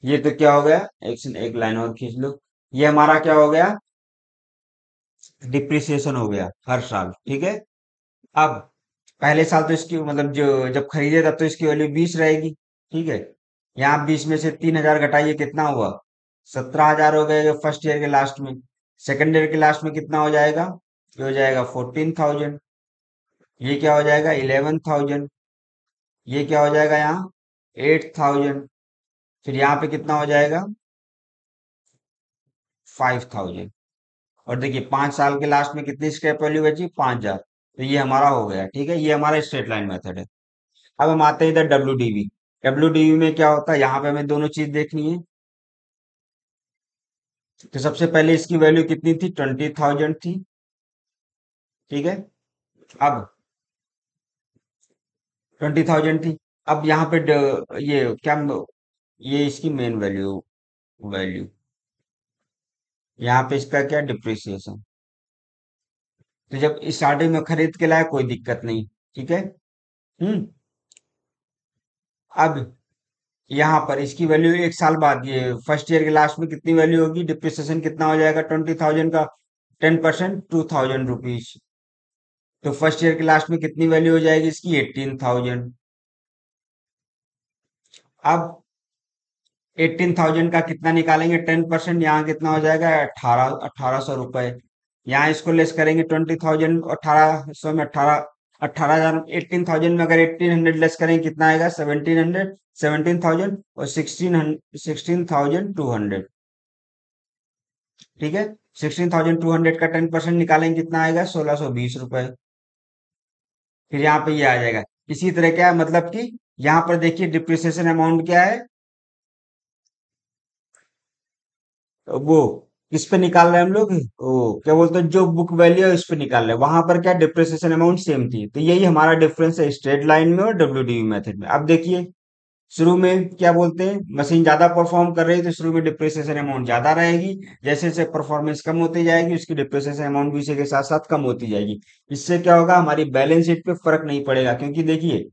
[SPEAKER 1] ये तो क्या हो गया, एक लाइन और खींच लो। ये हमारा क्या हो गया, डिप्रिसिएशन हो गया हर साल। ठीक है। अब पहले साल तो इसकी मतलब जो जब खरीदे तब तो इसकी वैल्यू 20 रहेगी। ठीक है। यहाँ 20 में से 3,000 घटाइए, कितना हुआ, 17,000 हो गए फर्स्ट ईयर के लास्ट में। सेकंड ईयर के लास्ट में कितना हो जाएगा, ये हो जाएगा 14,000। ये क्या हो जाएगा, 11,000। ये क्या हो जाएगा यहाँ, 8,000। फिर यहाँ पे कितना हो जाएगा, 5,000। और देखिए 5 साल के लास्ट में कितनी स्क्रैप वैल्यू बची, 5,000। तो ये हमारा हो गया। ठीक है, ये हमारा स्ट्रेट लाइन मेथड है। अब हम आते हैं इधर WDV। WDV में क्या होता है, यहाँ पे हमें दोनों चीज देखनी है। तो सबसे पहले इसकी वैल्यू कितनी थी, 20,000 थी। ठीक है। अब 20,000 थी। अब यहाँ पे ये क्या, ये इसकी मेन वैल्यू, वैल्यू यहाँ पे इसका क्या, डिप्रिसिएशन। तो जब स्टार्टिंग में खरीद के लाए कोई दिक्कत नहीं। ठीक है। हम्म। अब यहाँ पर इसकी वैल्यू एक साल बाद, ये फर्स्ट ईयर के लास्ट में कितनी वैल्यू होगी, डिप्रिसिएशन कितना हो जाएगा 20,000 का, 10%, 2,000 रुपीज। तो फर्स्ट ईयर के लास्ट में कितनी वैल्यू हो जाएगी इसकी, 18,000। अब 18,000 का कितना निकालेंगे, 10%, यहाँ कितना हो जाएगा, 1,800 रुपए। यहाँ इसको लेस करेंगे 20,000, 1,800 में 18,000, 18,000 में अगर 1,800 लेस करेंगे कितना आएगा, 1,700, 17,000 और 16,200। ठीक है। 16,200 का 10% निकालेंगे कितना आएगा, 1,620 रुपए। फिर यहाँ पे ये आ जाएगा। इसी तरह क्या है, मतलब कि यहाँ पर देखिए डिप्रिसिएशन अमाउंट क्या है, वो किस पे निकाल रहे हैं हम लोग, वो क्या बोलते हैं, जो बुक वैल्यू है उस पे निकाल रहे हैं। वहां पर क्या, डिप्रिसिएशन अमाउंट सेम थी। तो यही हमारा डिफरेंस है स्ट्रेट लाइन में और WDV मेथड में। अब देखिए, शुरू में क्या बोलते हैं, मशीन ज्यादा परफॉर्म कर रही है तो शुरू में डिप्रिसिएशन अमाउंट ज्यादा रहेगी। जैसे जैसे परफॉर्मेंस कम होती जाएगी उसकी डिप्रिसिएशन अमाउंट भी इसी के साथ साथ कम होती जाएगी। इससे क्या होगा, हमारी बैलेंस शीट पे फर्क नहीं पड़ेगा। क्योंकि देखिए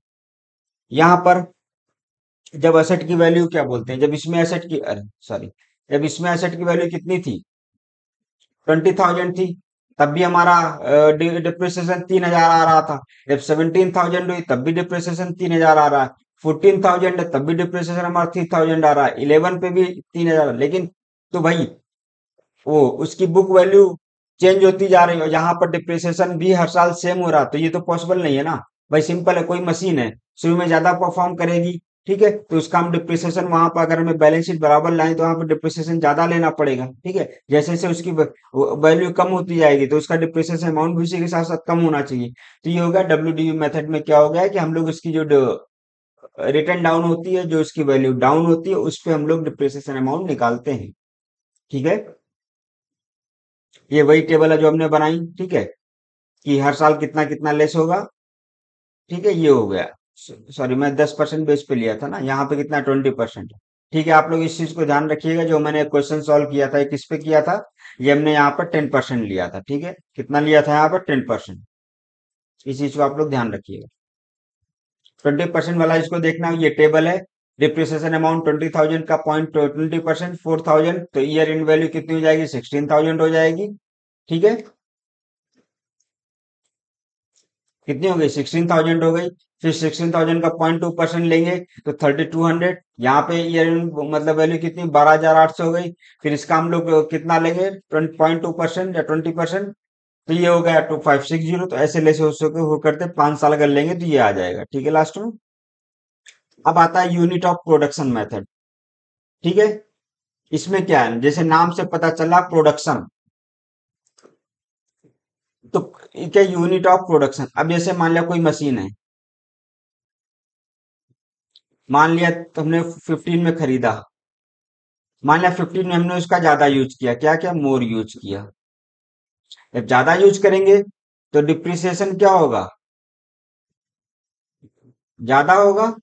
[SPEAKER 1] यहाँ पर जब एसेट की वैल्यू क्या बोलते हैं, जब इसमें एसेट की, अरे सॉरी, जब इसमें एसेट की वैल्यू कितनी थी, 20,000 थी, तब भी हमारा डिप्रिसिएशन 3,000 आ रहा था। जब 17,000 हुई तब भी डिप्रिसिएशन 3,000 आ रहा है। 14,000 है तब भी डिप्रिसिएशन हमारा 3,000 आ रहा है। 11 पे भी 3,000। लेकिन तो भाई वो उसकी बुक वैल्यू चेंज होती जा रही है, और यहाँ पर डिप्रिसिएशन भी हर साल सेम हो रहा, तो ये तो पॉसिबल नहीं है ना। भाई सिंपल है, कोई मशीन है शुरू में ज्यादा परफॉर्म करेगी, ठीक है, तो उसका हम डिप्रिसिएशन वहां पर अगर हमें बैलेंस शीट बराबर लाए तो वहां पर डिप्रिसिएशन ज्यादा लेना पड़ेगा। ठीक है। जैसे जैसे उसकी वैल्यू कम होती जाएगी तो उसका डिप्रिसिएशन अमाउंट भी उसी के साथ साथ कम होना चाहिए। तो ये हो गया WDV मेथड में, क्या हो गया कि हम लोग उसकी जो रिटर्न डाउन होती है, जो उसकी वैल्यू डाउन होती है उस पे हम लोग डिप्रिसिएशन अमाउंट निकालते हैं। ठीक है, ये वही टेबल है जो हमने बनाई। ठीक है, कि हर साल कितना कितना लेस होगा। ठीक है, ये हो गया। सॉरी, मैं 10% बेस पे लिया था ना, यहाँ पे कितना 20%। ठीक है, आप लोग इस चीज को ध्यान रखिएगा। जो मैंने क्वेश्चन सॉल्व किया था, ये किस पे किया था? ये हमने यहाँ पर 10% लिया था। ठीक है, कितना लिया था यहाँ पर? 10%। इस चीज को आप लोग ध्यान रखिएगा। 20% वाला इसको देखना, ये टेबल है। डिप्रिसिएशन अमाउंट 20,000 का 0.20%, 4,000, तो ईयर इन वैल्यू कितनी हो जाएगी? 16,000 हो जाएगी। ठीक है, कितनी हो गई? 16,000 हो गई। फिर 16,000 का 0.2% लेंगे तो 3,200। यहाँ पे ईयर मतलब वैल्यू कितनी? 12,800 हो गई। फिर इसका हम लोग कितना लेंगे? 0.2% या 20%, तो ये हो गया 2,560। तो ऐसे लेसे उसको हो करते 5 साल अगर लेंगे तो ये आ जाएगा। ठीक है, लास्ट में अब आता है यूनिट ऑफ प्रोडक्शन मेथड। ठीक है, इसमें क्या है, जैसे नाम से पता चला प्रोडक्शन, तो क्या यूनिट ऑफ प्रोडक्शन। अब जैसे मान लिया कोई मशीन है, मान लिया तुमने 15 में खरीदा, मान लिया 15 में हमने उसका ज्यादा यूज किया, क्या क्या? मोर यूज किया। जब ज्यादा यूज करेंगे तो डिप्रिसिएशन क्या होगा? ज्यादा होगा।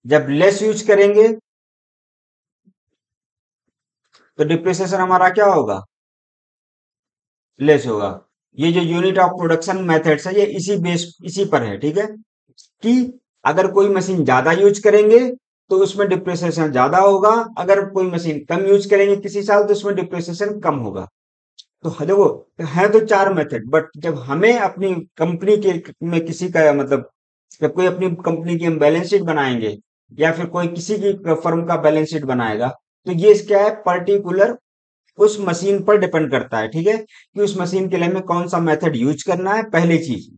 [SPEAKER 1] जब लेस यूज करेंगे तो डिप्रिसिएशन हमारा क्या होगा? लेस होगा। ये जो यूनिट ऑफ प्रोडक्शन मेथड्स है, ये इसी बेस, इसी पर है। ठीक है, कि अगर कोई मशीन ज्यादा यूज करेंगे तो उसमें डिप्रिसिएशन ज्यादा होगा, अगर कोई मशीन कम यूज करेंगे किसी साल तो उसमें डिप्रिसिएशन कम होगा। तो देखो, है तो चार मेथड, बट जब हमें अपनी कंपनी के में किसी का मतलब, जब कोई अपनी कंपनी की हम बैलेंस शीट बनाएंगे या फिर कोई किसी की फर्म का बैलेंस शीट बनाएगा, तो ये क्या है? पर्टिकुलर उस मशीन पर डिपेंड करता है। ठीक है, कि उस मशीन के लिए हमें कौन सा मेथड यूज करना है, पहली चीज।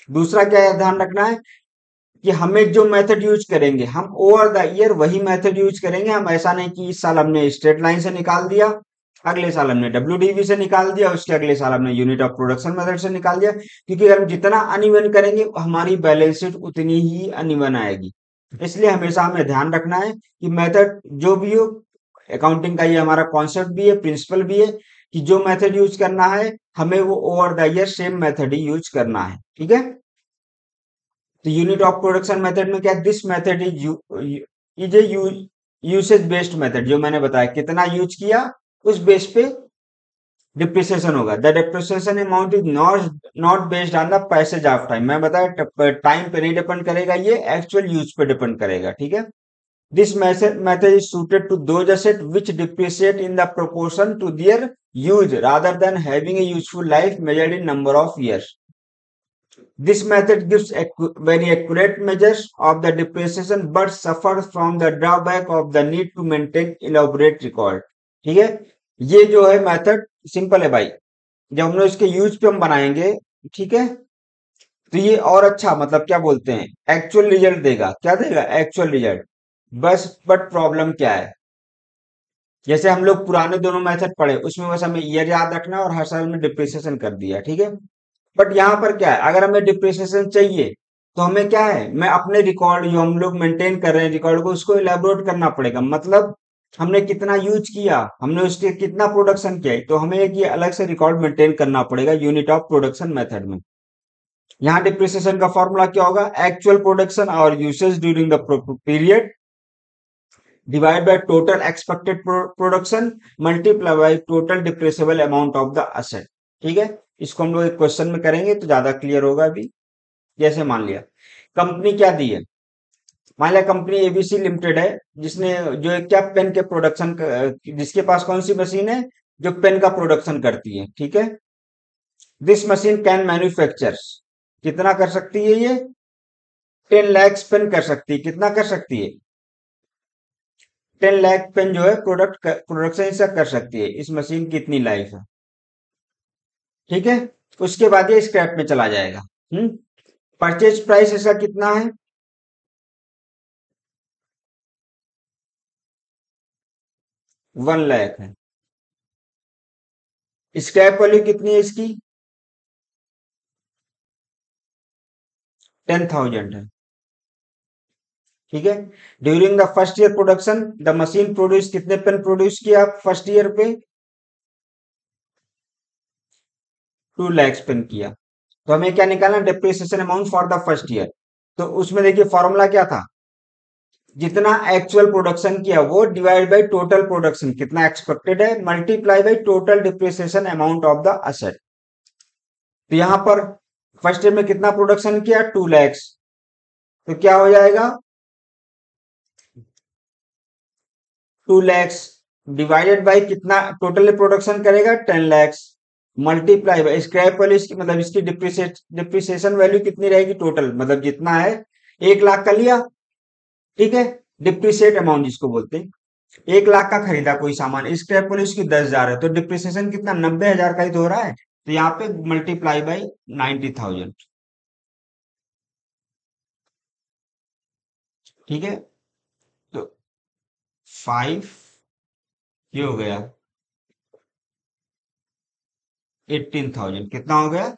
[SPEAKER 1] दूसरा क्या है, ध्यान रखना है कि हमें जो मेथड यूज करेंगे हम ओवर द ईयर वही मेथड यूज करेंगे। हम ऐसा नहीं कि इस साल हमने स्ट्रेट लाइन से निकाल दिया, अगले साल हमने डब्ल्यूडीवी से निकाल दिया, उसके अगले साल हमने यूनिट ऑफ प्रोडक्शन मेथड से निकाल दिया। क्योंकि अगर हम जितना अनइवन करेंगे हमारी बैलेंस शीट उतनी ही अनइवन आएगी। इसलिए हमेशा हमें ध्यान रखना है कि मेथड जो भी हो, अकाउंटिंग का ये हमारा कॉन्सेप्ट भी है, प्रिंसिपल भी है, कि जो मेथड यूज करना है हमें वो over the year same method he use करना है। ठीक है, तो यूनिट ऑफ प्रोडक्शन मेथड में क्या, this method is a usage based method. जो मैंने बताया कितना यूज किया उस बेस पे डिप्रिसिएशन होगा। The depreciation amount is not based on the passage of time. मैं बताया टाइम पे नहीं डिपेंड करेगा, ये एक्चुअल यूज पे डिपेंड करेगा। ठीक है, this method is suited to those assets which depreciate in the proportion to their use rather than having a useful life measured in number of years. This method gives very accurate measures of the depreciation but suffers from the drawback of the need to maintain elaborate record. ठीक है, ये जो है method simple है भाई। जब हम लोग इसके यूज पे हम बनाएंगे, ठीक है, तो ये और अच्छा मतलब क्या बोलते हैं, एक्चुअल रिजल्ट देगा। क्या देगा? Actual result. बस बट प्रॉब्लम क्या है, जैसे हम लोग पुराने दोनों मेथड पढ़े उसमें बस हमें ईयर याद रखना और हर साल में डिप्रिसिएशन कर दिया। ठीक है, बट यहाँ पर क्या है, अगर हमें डिप्रिसिएशन चाहिए तो हमें क्या है, मैं अपने रिकॉर्ड जो हम लोग मेंटेन कर रहे हैं रिकॉर्ड को, उसको इलेबोरेट करना पड़ेगा। मतलब हमने कितना यूज किया, हमने उसके कितना प्रोडक्शन किया, तो हमें एक ये अलग से रिकॉर्ड मेंटेन करना पड़ेगा यूनिट ऑफ प्रोडक्शन मेथड में। यहाँ डिप्रिसिएशन का फॉर्मूला क्या होगा? एक्चुअल प्रोडक्शन और usage during the period divide by total expected production multiply by total depreciable amount of the asset. ठीक है, इसको हम लोग एक क्वेश्चन में करेंगे तो ज्यादा क्लियर होगा अभी। जैसे मान लिया कंपनी क्या दी है, मान लिया कंपनी एबीसी लिमिटेड है, जिसने जो है क्या पेन के प्रोडक्शन, जिसके पास कौन सी मशीन है जो पेन का प्रोडक्शन करती है। ठीक है, दिस मशीन कैन मैन्युफैक्चर, कितना कर सकती है ये? 10 लाख पेन कर सकती है। कितना कर सकती है? 10 लाख पेन जो है प्रोडक्शन इसका कर सकती है। इस मशीन की इतनी लाइफ है। ठीक है, उसके बाद ये स्क्रैप में चला जाएगा। हम्म, परचेज प्राइस इसका कितना है? 1 लाख है। स्क्रैप वैल्यू कितनी है इसकी? 10,000 है। ठीक है। During the first year production the machine produce, कितने पेन प्रोड्यूस किया फर्स्ट ईयर पे? 2 लाख पेन किया। तो हमें क्या निकालना, depreciation amount for the first year. तो उसमें देखिए फॉर्मूला क्या था, जितना एक्चुअल प्रोडक्शन किया वो डिवाइड बाय टोटल प्रोडक्शन कितना एक्सपेक्टेड है, multiply by total depreciation amount of the asset. तो यहां पर फर्स्ट ईयर में कितना प्रोडक्शन किया, 2 लाख। तो क्या हो जाएगा, 2 लाख डिवाइडेड बाय कितना टोटल प्रोडक्शन करेगा, 10 lakh, multiply by scrap value, इसकी मतलब इसकी डिप्रिसिएशन वैल्यू कितनी रहेगी टोटल, मतलब जितना है 1 लाख का लिया, ठीक है। डिप्रिसिएट अमाउंट जिसको बोलते हैं, 1 लाख का खरीदा कोई सामान, स्क्रैप वैल्यू इसकी 10,000 है, तो डिप्रिसिएशन कितना 90,000 का ही तो हो रहा है। तो यहाँ पे मल्टीप्लाई बाई 90,000, ठीक है। तो 5 ये हो गया 18,000, कितना हो गया।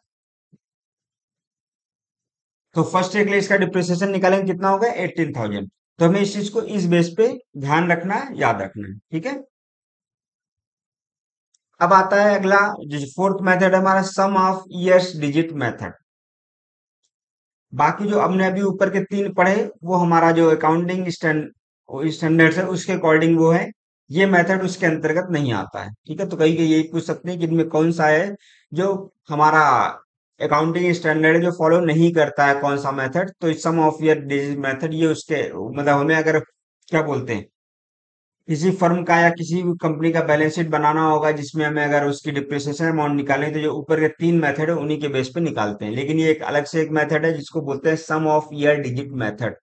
[SPEAKER 1] तो फर्स्ट ईयर के लिए इसका डिप्रिसिएशन निकालेंगे, कितना होगा 18,000। तो हमें इस चीज को इस बेस पे ध्यान रखना है, याद रखना है, ठीक है। अब आता है अगला, जो फोर्थ मेथड है हमारा, sum of years digit method. बाकी जो हमने अभी ऊपर के 3 पढ़े वो हमारा जो अकाउंटिंग स्टैंडर्ड्स है उसके अकॉर्डिंग वो है, ये मेथड उसके अंतर्गत नहीं आता है, ठीक है। तो कहीं कहीं यही पूछ सकते हैं कि इनमें कौन सा है जो हमारा अकाउंटिंग स्टैंडर्ड जो फॉलो नहीं करता है, कौन सा मेथड। तो सम ऑफ ईयर डिजिट मेथड ये उसके मतलब हमें अगर क्या बोलते हैं, किसी फर्म का या किसी भी कंपनी का बैलेंस शीट बनाना होगा जिसमें हमें अगर उसकी डिप्रिसिएशन अमाउंट निकालें, तो जो ऊपर के 3 मेथड है उन्हीं के बेस पे निकालते हैं। लेकिन ये एक अलग से एक मेथड है जिसको बोलते हैं सम ऑफ ईयर डिजिट मेथड।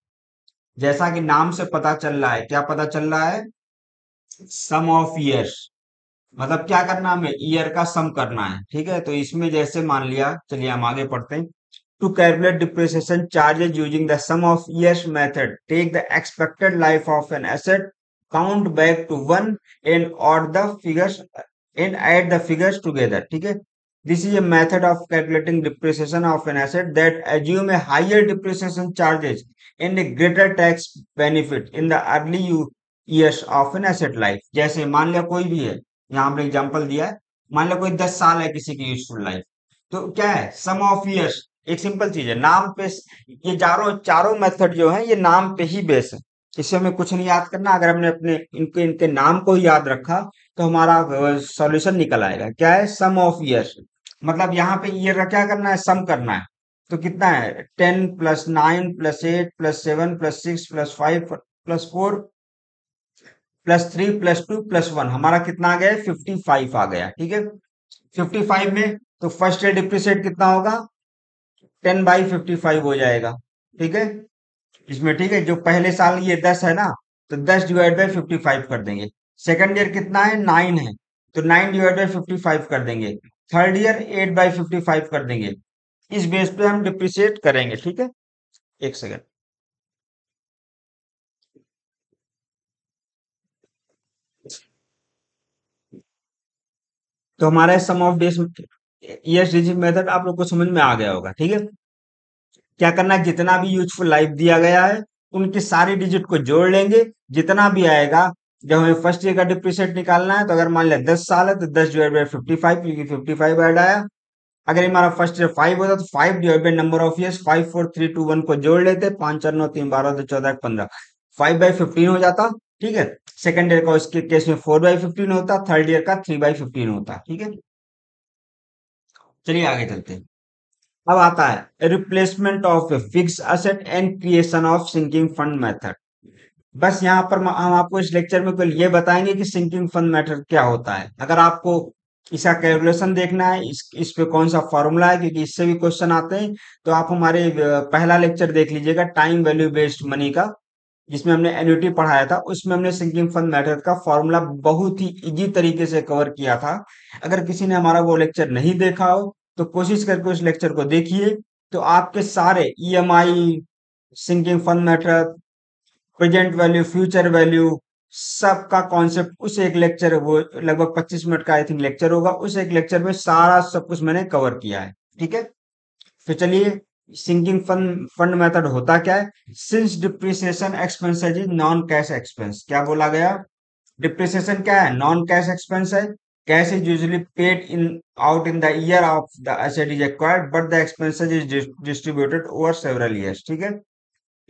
[SPEAKER 1] जैसा कि नाम से पता चल रहा है, क्या पता चल रहा है, सम ऑफ ईयर्स, मतलब क्या करना है, हमें ईयर का सम करना है, ठीक है। तो इसमें जैसे मान लिया, चलिए हम आगे पढ़ते हैं। To calculate depreciation charges using the sum of years method, take the expected life of an asset, count back to 1 and add the figures together, ठीक है। This is a method of calculating depreciation of an asset that assume a higher depreciation charges and a greater tax benefit in the early years of an asset life। जैसे मान लिया कोई भी है, यहाँ हमने एग्जांपल दिया है, मान लिया कोई 10 साल है किसी की यूजफुल लाइफ, तो क्या है सम ऑफ ईयर्स, एक सिंपल चीज है, नाम पे ये चारों चारों मेथड जो है ये नाम पे ही बेस है। इससे हमें कुछ नहीं याद करना, अगर हमने अपने इनके इनके नाम को ही याद रखा तो हमारा सॉल्यूशन निकल आएगा। क्या है, सम ऑफ ईयर्स, मतलब यहाँ पे ईयर का क्या करना है, सम करना है। तो कितना है, 10 plus 9 plus 8 plus 7 plus 6 plus 5 plus 4 plus 3 plus 2 plus 1, हमारा कितना आ गया, 55 आ गया, ठीक है। 55 में तो फर्स्ट ईयर डिप्रिसिएट कितना होगा, 10/55 हो जाएगा, ठीक है। इसमें ठीक है, जो पहले साल ये 10 है ना, तो 10/55 कर देंगे। सेकंड ईयर कितना है, 9 है, तो 9/55 कर देंगे। थर्ड ईयर 8/55 कर देंगे। इस बेस पे हम डिप्रिशिएट करेंगे, ठीक है। एक सेकंड। तो हमारा sum of days years digit method आप लोग को समझ में आ गया होगा, ठीक है। क्या करना है, जितना भी यूजफुल लाइफ दिया गया है उनकी सारी डिजिट को जोड़ लेंगे, जितना भी आएगा। जब हमें फर्स्ट ईयर का डिप्रिसिएट निकालना है तो अगर मान लिया 10 साल है तो 10/55, क्योंकि 55 ऐड आया। अगर हमारा फर्स्ट ईयर 5 होता तो 5/नंबर ऑफ ईयर्स, 5 4 3 2 1 को जोड़ लेते, 5 4 9 3 12 2 14 15, 5/15 हो जाता, ठीक है। सेकंड ईयर का उसके केस में 4/15 होता, थर्ड ईयर का 3/15 होता, ठीक है। चलिए आगे चलते हैं। अब आता है replacement of a fix asset and creation of sinking fund method. बस यहाँ पर हम आपको इस लेक्चर में केवल ये बताएंगे कि सिंकिंग फंड मेथड क्या होता है। अगर आपको इसका कैलकुलेशन देखना है, इस पे कौन सा फॉर्मूला है, क्योंकि इससे भी क्वेश्चन आते हैं, तो आप हमारे पहला लेक्चर देख लीजिएगा, टाइम वैल्यू बेस्ड मनी का, जिसमें हमने एन्युटी पढ़ाया था। उसमें हमने सिंकिंग फंड मेथड का फॉर्मूला बहुत ही इजी तरीके से कवर किया था। अगर किसी ने हमारा वो लेक्चर नहीं देखा हो तो कोशिश करके उस लेक्चर को देखिए, तो आपके सारे EMI, sinking fund method, present value, future value, सबका कॉन्सेप्ट उस एक लेक्चर, वो लगभग 25 मिनट का आई थिंक लेक्चर होगा, उस एक लेक्चर में सारा सब कुछ मैंने कवर किया है, ठीक है। तो चलिए सिंकिंग फंड फंड मेथड होता क्या है? Since depreciation expenses is non cash expense, क्या बोला गया? डिप्रिसिएशन क्या है? नॉन कैश एक्सपेंस है। Cash is usually paid in out in the year of the asset is acquired but the expenses is distributed over several years, ठीक है।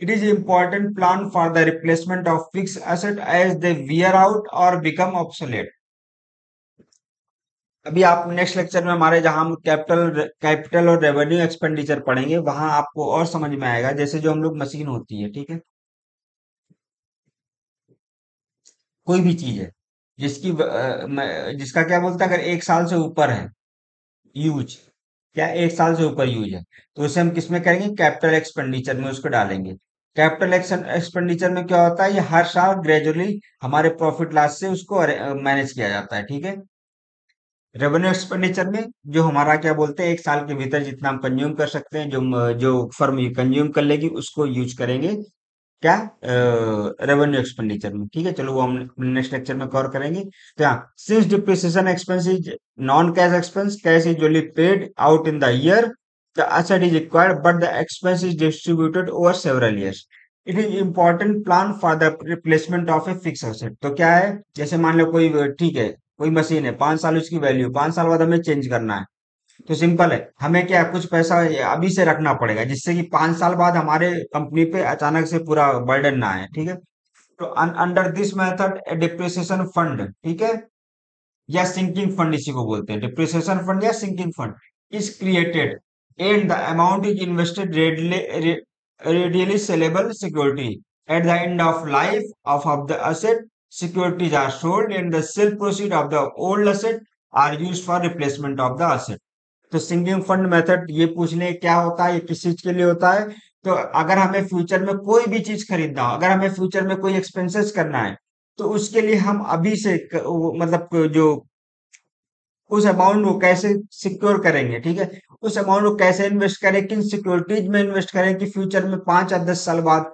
[SPEAKER 1] It is important plan for the replacement of fix asset as they wear out और become obsolete. अभी आप next lecture में हमारे जहां हम capital capital और रेवेन्यू एक्सपेंडिचर पढ़ेंगे वहां आपको और समझ में आएगा। जैसे जो हम लोग मशीन होती है, ठीक है, कोई भी चीज है जिसका क्या बोलते हैं, अगर 1 साल से ऊपर है यूज, क्या 1 साल से ऊपर यूज है, तो उसे हम किस में करेंगे? कैपिटल एक्सपेंडिचर में उसको डालेंगे। कैपिटल एक्सपेंडिचर में क्या होता है? ये हर साल ग्रेजुअली हमारे प्रॉफिट लॉस से उसको मैनेज किया जाता है, ठीक है। रेवेन्यू एक्सपेंडिचर में जो हमारा क्या बोलते हैं, 1 साल के भीतर जितना हम कंज्यूम कर सकते हैं, जो फर्म कंज्यूम कर लेगी उसको यूज करेंगे, क्या? रेवेन्यू एक्सपेंडिचर में, ठीक है। चलो वो हम नेक्स्ट लेक्चर में कवर करेंगे। तो यहाँ since depreciation expense is non cash expense, cash is only paid out in the year, the asset is required but the expense is distributed over several years. It is important plan for the replacement of a fix asset. तो क्या है? जैसे मान लो कोई, ठीक है, कोई machine है, 5 साल उसकी वैल्यू, 5 साल बाद हमें चेंज करना है। तो सिंपल है, हमें क्या कुछ पैसा अभी से रखना पड़ेगा जिससे कि 5 साल बाद हमारे कंपनी पे अचानक से पूरा बर्डन ना आए, ठीक है। तो under this method depreciation fund, ठीक है, या सिंकिंग फंड इसी को बोलते हैं, डिप्रिसिएशन फंड या sinking fund is created and the amount is invested readily saleable security at the end of life of the asset. Securities are sold and the sale proceed of the old asset are used for replacement of the asset. तो sinking fund method ये पूछ ले क्या होता है, ये किस चीज के लिए होता है? तो अगर हमें फ्यूचर में कोई भी चीज खरीदना हो, अगर हमें फ्यूचर में कोई एक्सपेंसेस करना है, तो उसके लिए हम अभी से मतलब जो उस अमाउंट को कैसे सिक्योर करेंगे, ठीक है, उस अमाउंट को कैसे इन्वेस्ट करें, किन सिक्योरिटीज में इन्वेस्ट करें कि फ्यूचर में 5 या 10 साल बाद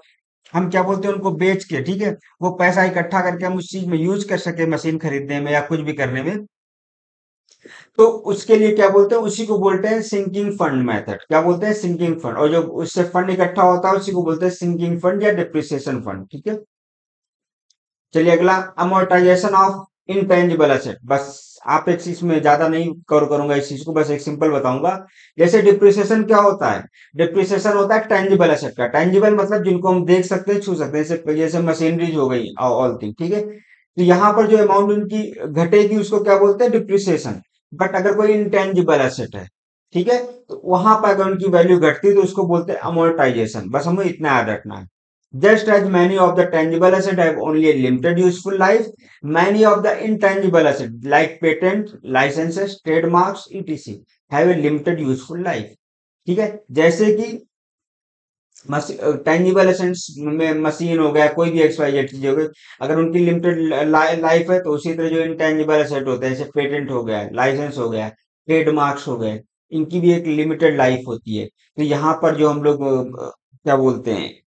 [SPEAKER 1] हम क्या बोलते हैं उनको बेच के, ठीक है, वो पैसा इकट्ठा करके हम उस चीज में यूज कर सके, मशीन खरीदने में या कुछ भी करने में। तो उसके लिए क्या बोलते हैं? उसी को बोलते हैं सिंकिंग फंड मेथड। क्या बोलते हैं? Sinking fund. और जो उससे फंड इकट्ठा होता है उसी को बोलते हैं सिंकिंग फंड या डिप्रिसिएशन फंड, ठीक है। चलिए अगला, अमोर्टाइजेशन ऑफ इनटेंजिबल एसेट। बस आप एक चीज में ज्यादा नहीं कवर करूंगा इस चीज को, बस एक सिंपल बताऊंगा। जैसे डिप्रिसिएशन क्या होता है? डिप्रिसिएशन होता है टेंजिबल एसेट का। टेंजिबल मतलब जिनको हम देख सकते हैं, छू सकते हैं, जैसे मशीनरीज हो गई, ऑल थिंग, ठीक है। तो यहाँ पर जो अमाउंट उनकी घटेगी उसको क्या बोलते हैं? डिप्रिसिएशन। बट अगर कोई इंटेंजिबल एसेट है, ठीक है, तो वहां पर अगर उनकी वैल्यू घटती है तो उसको बोलते हैं अमोर्टाइजेशन। बस हमें इतना याद रखना है। Just as many of the tangible assets have only a limited useful life, many of the intangible assets like patent, licenses, trademarks, etc. have a limited useful life. ठीक है, जैसे कि टेंजिबल एसेट्स में मशीन हो गया, कोई भी x Y Z चीज हो गई, अगर उनकी लिमिटेड लाइफ है, तो उसी तरह जो इंटेंजिबल एसेट होते हैं, जैसे पेटेंट हो गया, लाइसेंस हो गया, ट्रेडमार्क्स हो गए, इनकी भी एक लिमिटेड लाइफ होती है। तो यहाँ पर जो हम लोग क्या बोलते हैं,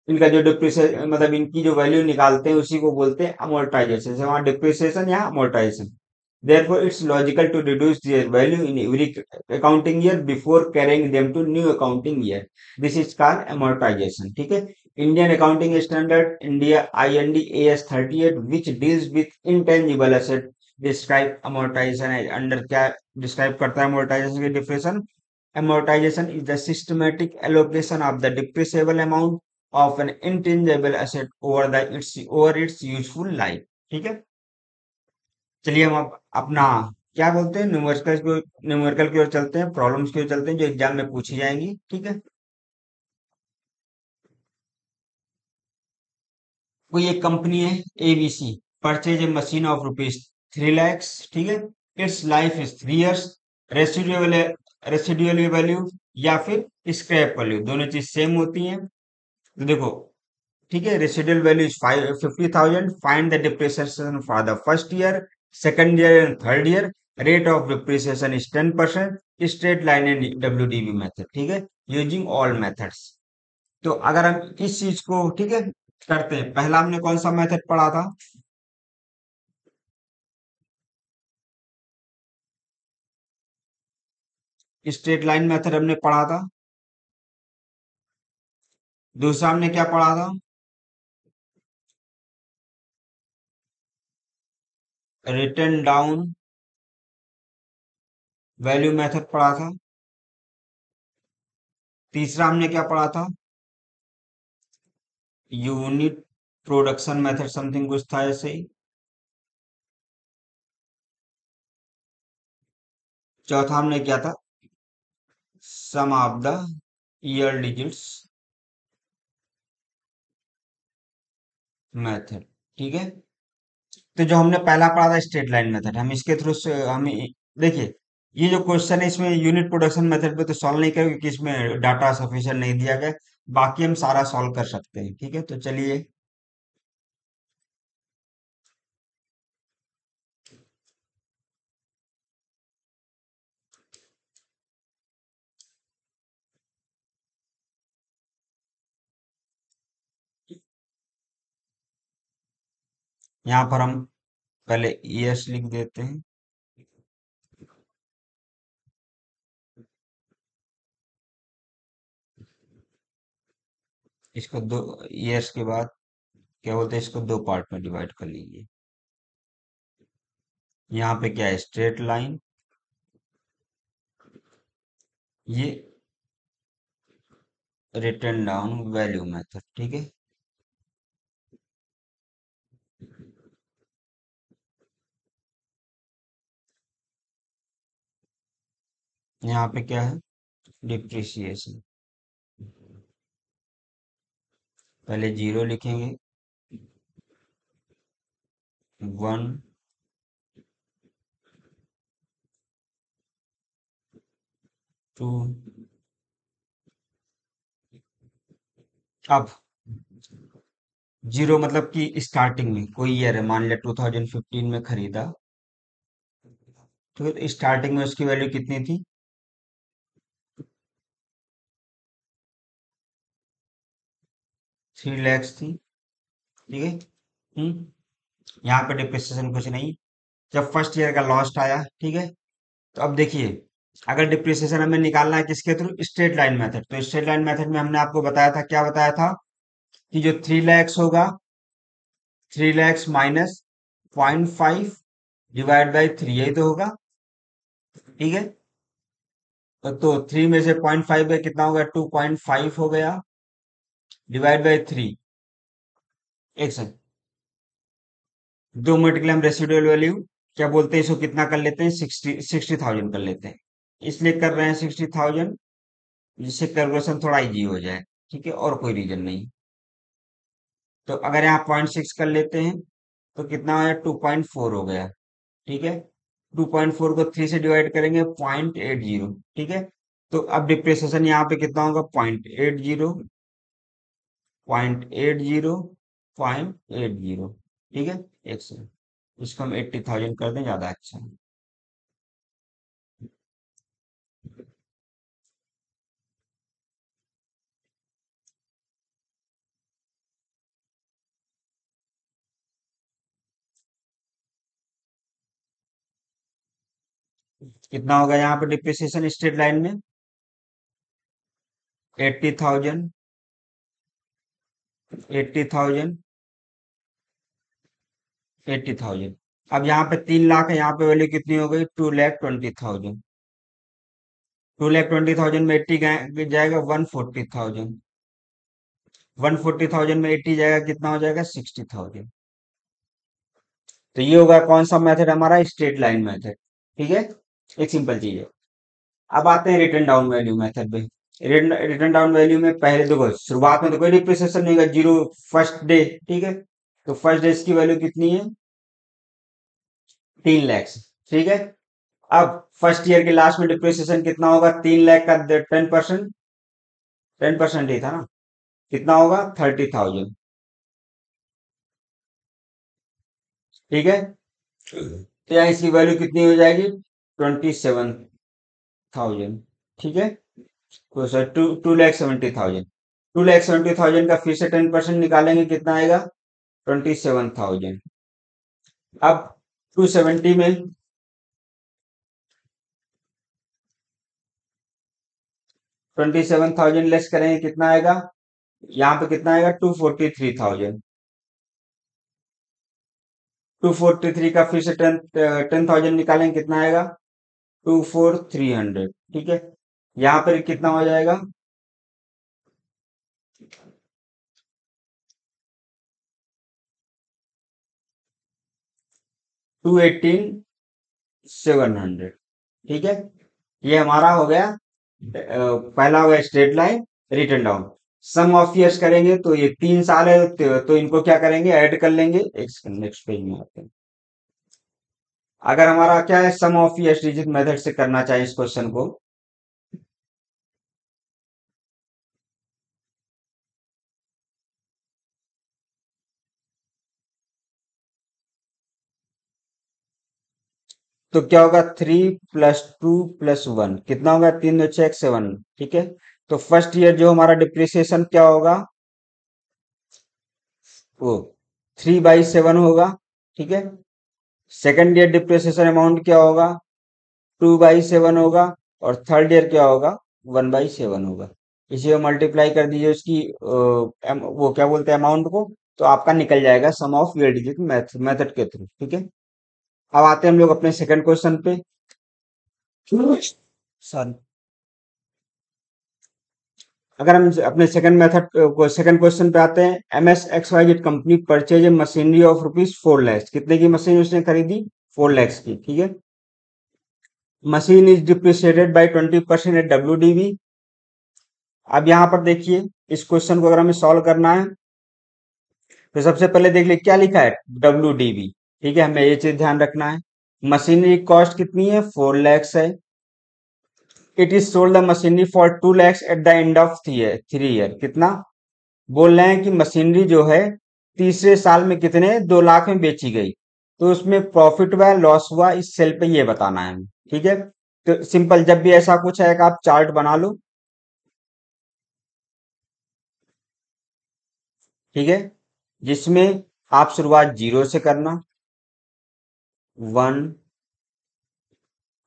[SPEAKER 1] इनका जो डिप्रिसिएशन मतलब इनकी जो वैल्यू निकालते हैं उसी को बोलते हैं अमोर्टाइजेशन। जैसे वहां डिप्रिसिएशन या amortisation. Therefore, it's logical to reduce their value in every accounting year before carrying them to new accounting year. This is called amortization. ठीक है। Indian Accounting Standard India IND AS 38 which deals with intangible asset describe amortization as under क्या describe करता है amortization की definition? Amortization is the systematic allocation of the depreciable amount of an intangible asset over its useful life. ठीक है। चलिए हम अब अपना क्या बोलते हैं, न्यूमेरिकल की ओर चलते हैं, प्रॉब्लम्स की ओर चलते हैं जो एग्जाम में पूछी जाएंगी, ठीक है। कोई एक कंपनी है ABC, purchase a machine of rupees 3 lakhs, ठीक है। It's life is 3 years। Residual residual value या फिर स्क्रैप वैल्यू दोनों चीज सेम होती हैं। तो देखो, ठीक है, residual value is 50,000। Find the depreciation for the first year, second year and third year. Rate of depreciation is 10%। Straight line and WDB method, ठीक है, यूजिंग ऑल मेथड्स। तो अगर हम इस चीज को, ठीक है, करते हैं, पहला हमने कौन सा मेथड पढ़ा था? स्ट्रेट लाइन मेथड हमने पढ़ा था। दूसरा हमने क्या पढ़ा था? रिटर्न डाउन वैल्यू मेथड पढ़ा था। तीसरा हमने क्या पढ़ा था? यूनिट प्रोडक्शन मेथड समथिंग कुछ था ऐसे ही। चौथा हमने क्या था? Sum of the year digits method. ठीक है। तो जो हमने पहला पढ़ा था स्ट्रेट लाइन मेथड, हम इसके थ्रू से हम देखिए, ये जो क्वेश्चन है इसमें यूनिट प्रोडक्शन मेथड पे तो सॉल्व नहीं करेंगे क्योंकि इसमें डाटा सफिशिएंट नहीं दिया गया। बाकी हम सारा सॉल्व कर सकते हैं। ठीक है, तो चलिए यहाँ पर हम पहले ईएस लिख देते हैं। इसको दो ईयर्स के बाद क्या बोलते हैं, इसको दो पार्ट में डिवाइड कर लीजिए। यहाँ पे क्या है? Straight line. ये रिटर्न डाउन वैल्यू मेथड। ठीक है। यहाँ पे क्या है? डिप्रिसिएशन। पहले जीरो लिखेंगे, वन, टू। अब जीरो मतलब कि स्टार्टिंग में कोई ईयर है, मान लिया 2015 में खरीदा, तो स्टार्टिंग में उसकी वैल्यू कितनी थी? 3 lakhs थी। ठीक है। यहाँ पे डिप्रिसिएशन कुछ नहीं। जब फर्स्ट ईयर का लॉस्ट आया, ठीक है, तो अब देखिए, अगर डिप्रिसिएशन हमें निकालना है किसके थ्रू? Straight line method. तो स्ट्रेट लाइन मेथड में हमने आपको बताया था, क्या बताया था, कि जो 3 lakhs होगा, 3 lakhs माइनस 0.5 डिवाइड बाई 3, यही तो होगा। ठीक है। तो 3 में से 0.5 है, कितना होगा? 2.5 हो गया, डिवाइड बाई 3। एक सेकंड, दो मल्टीप्लाई हम रेसिडुअल वैल्यू क्या बोलते हैं, इसको कितना कर लेते हैं? 60,000 कर लेते हैं। इसलिए कर रहे हैं 60,000, जिससे कैलकुलेशन थोड़ा इजी हो जाए। ठीक है, और कोई रीजन नहीं। तो अगर यहाँ 0.6 कर लेते हैं तो कितना है? 2.4 हो गया। ठीक है। 2.4 को 3 से डिवाइड करेंगे, 0.80। ठीक है। तो अब डिप्रिसिएशन यहाँ पे कितना होगा? 0.80, 0.80, 0.80। ठीक है। एक सेकंड, इसको हम 80,000 कर दें, ज्यादा अच्छा है। कितना होगा यहाँ पे डिप्रिसिएशन स्ट्रेट लाइन में? 80,000, 80,000, 80,000। अब यहाँ पे 3 लाख है, यहाँ पे वैल्यू कितनी हो गई? 2,20,000। 2,20,000 में 80 जाएगा, 140,000। 140,000 में 80 जाएगा, कितना हो जाएगा? 60,000। तो ये होगा कौन सा मेथड हमारा? Straight line method. ठीक है, एक सिंपल चीज है। अब आते हैं रिटर्न डाउन वैल्यू मेथड पे। रिटर्न डाउन वैल्यू में पहले देखो, शुरुआत में तो कोई डिप्रिसिएशन नहीं होगा, जीरो फर्स्ट डे। ठीक है। तो फर्स्ट डे की वैल्यू कितनी है? 3 lakhs। ठीक है। अब फर्स्ट ईयर के लास्ट में डिप्रिसिएशन कितना होगा? 3 लाख का 10%, 10% ही था ना, कितना होगा? 30,000। ठीक है। तो यहाँ इसकी वैल्यू कितनी हो जाएगी? 27,000। ठीक है। तो सर 2,70,000। 2,70,000 का फिर से 10% निकालेंगे, कितना आएगा? 27,000। अब 270 में 27,000 लेस करेंगे, कितना आएगा? यहाँ पे कितना आएगा? 243,000। 243 का फिर से 10,000 निकालेंगे, कितना आएगा? 24,300। ठीक है, यहाँ पर कितना हो जाएगा? 218,700। ठीक है, ये हमारा हो गया पहला हो गया straight line written down. Sum of years करेंगे तो ये 3 साल है, तो इनको क्या करेंगे? ऐड कर लेंगे। एक सेकंड, नेक्स्ट पेज में आते हैं। अगर हमारा क्या है, सम ऑफ ईयर्स डिजिट मेथड से करना चाहिए इस क्वेश्चन को, तो क्या होगा? 3 + 2 + 1 कितना होगा? 3 × 2 = 7। ठीक है, तो फर्स्ट ईयर जो हमारा डिप्रिसिएशन क्या होगा? वो 3/7 होगा। ठीक है, सेकंड ईयर डिप्रिसिएशन अमाउंट क्या होगा? 2/7 होगा। और थर्ड ईयर क्या होगा? 1/7 होगा। इसी को मल्टीप्लाई कर दीजिए उसकी वो क्या बोलते हैं, अमाउंट को, तो आपका निकल जाएगा सम ऑफ ईयर डिजिट मेथड के थ्रू। ठीक है, अब आते हैं हम लोग अपने सेकंड क्वेश्चन पे। सॉरी, अगर हम अपने सेकंड क्वेश्चन पे आते हैं। MS XYZ company purchase a machinery of ₹4 lakh. कितने की मशीन उसने खरीदी? 4 लाख की। ठीक है, machine is depreciated by 20% at WDV। अब यहाँ पर देखिए, इस क्वेश्चन को अगर हमें सॉल्व करना है तो सबसे पहले देख लिए क्या लिखा है? WDV। ठीक है, हमें ये चीज ध्यान रखना है। मशीनरी कॉस्ट कितनी है? 4 lakhs है। It is sold the machinery for 2 lakhs eight the end of 3 year. कितना बोल रहे हैं कि मशीनरी जो है तीसरे साल में कितने 2 लाख में बेची गई, तो उसमें प्रॉफिट हुआ लॉस हुआ, इस सेल पे ये बताना है हमें। ठीक है, तो सिंपल, जब भी ऐसा कुछ है कि आप चार्ट बना लो। ठीक है, जिसमें आप शुरुआत 0 से करना। 1,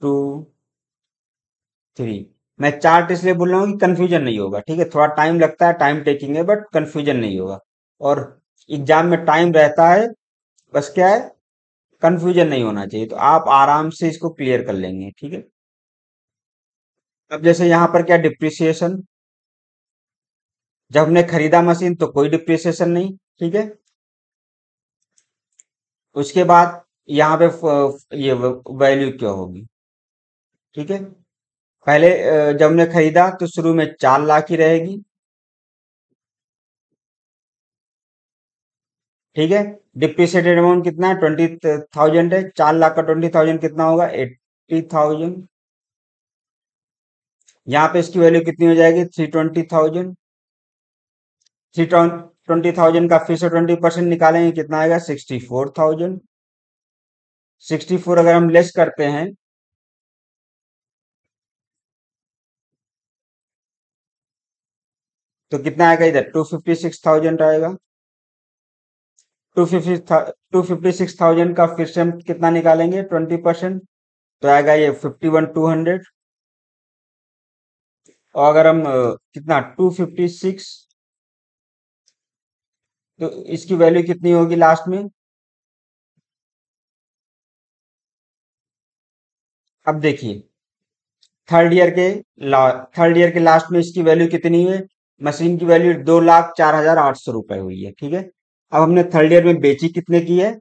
[SPEAKER 1] 2, 3। मैं चार्ट इसलिए बोल रहा हूँ कि कंफ्यूजन नहीं होगा। ठीक है, थोड़ा टाइम लगता है, टाइम टेकिंग है, बट कंफ्यूजन नहीं होगा। और एग्जाम में टाइम रहता है, बस क्या है, कंफ्यूजन नहीं होना चाहिए, तो आप आराम से इसको क्लियर कर लेंगे। ठीक है, अब जैसे यहाँ पर क्या, डिप्रिसिएशन, जब हमने खरीदा मशीन तो कोई डिप्रिसिएशन नहीं। ठीक है, उसके बाद यहाँ पे ये वैल्यू क्या होगी? ठीक है, पहले जब हमने खरीदा तो शुरू में 4 लाख ही रहेगी। ठीक है, डिप्रिसिएटेड अमाउंट कितना है? 20,000 है। 4 लाख का 20,000 कितना होगा? 80,000। यहाँ पे इसकी वैल्यू कितनी हो जाएगी? 320,000। 320,000 का फिर से 20% निकालेंगे, कितना आएगा? 64,000। 64 अगर हम लेस करते हैं तो कितना आएगा? इधर 256,000 आएगा। 256,000 का फिर से हम कितना निकालेंगे? 20%, तो आएगा ये 51,200। और अगर हम कितना 256, तो इसकी वैल्यू कितनी होगी लास्ट में? अब देखिए, थर्ड ईयर के लास्ट में इसकी वैल्यू कितनी है? मशीन की वैल्यू 2,04,800 रुपए हुई है। ठीक है, अब हमने थर्ड ईयर में बेची कितने की है?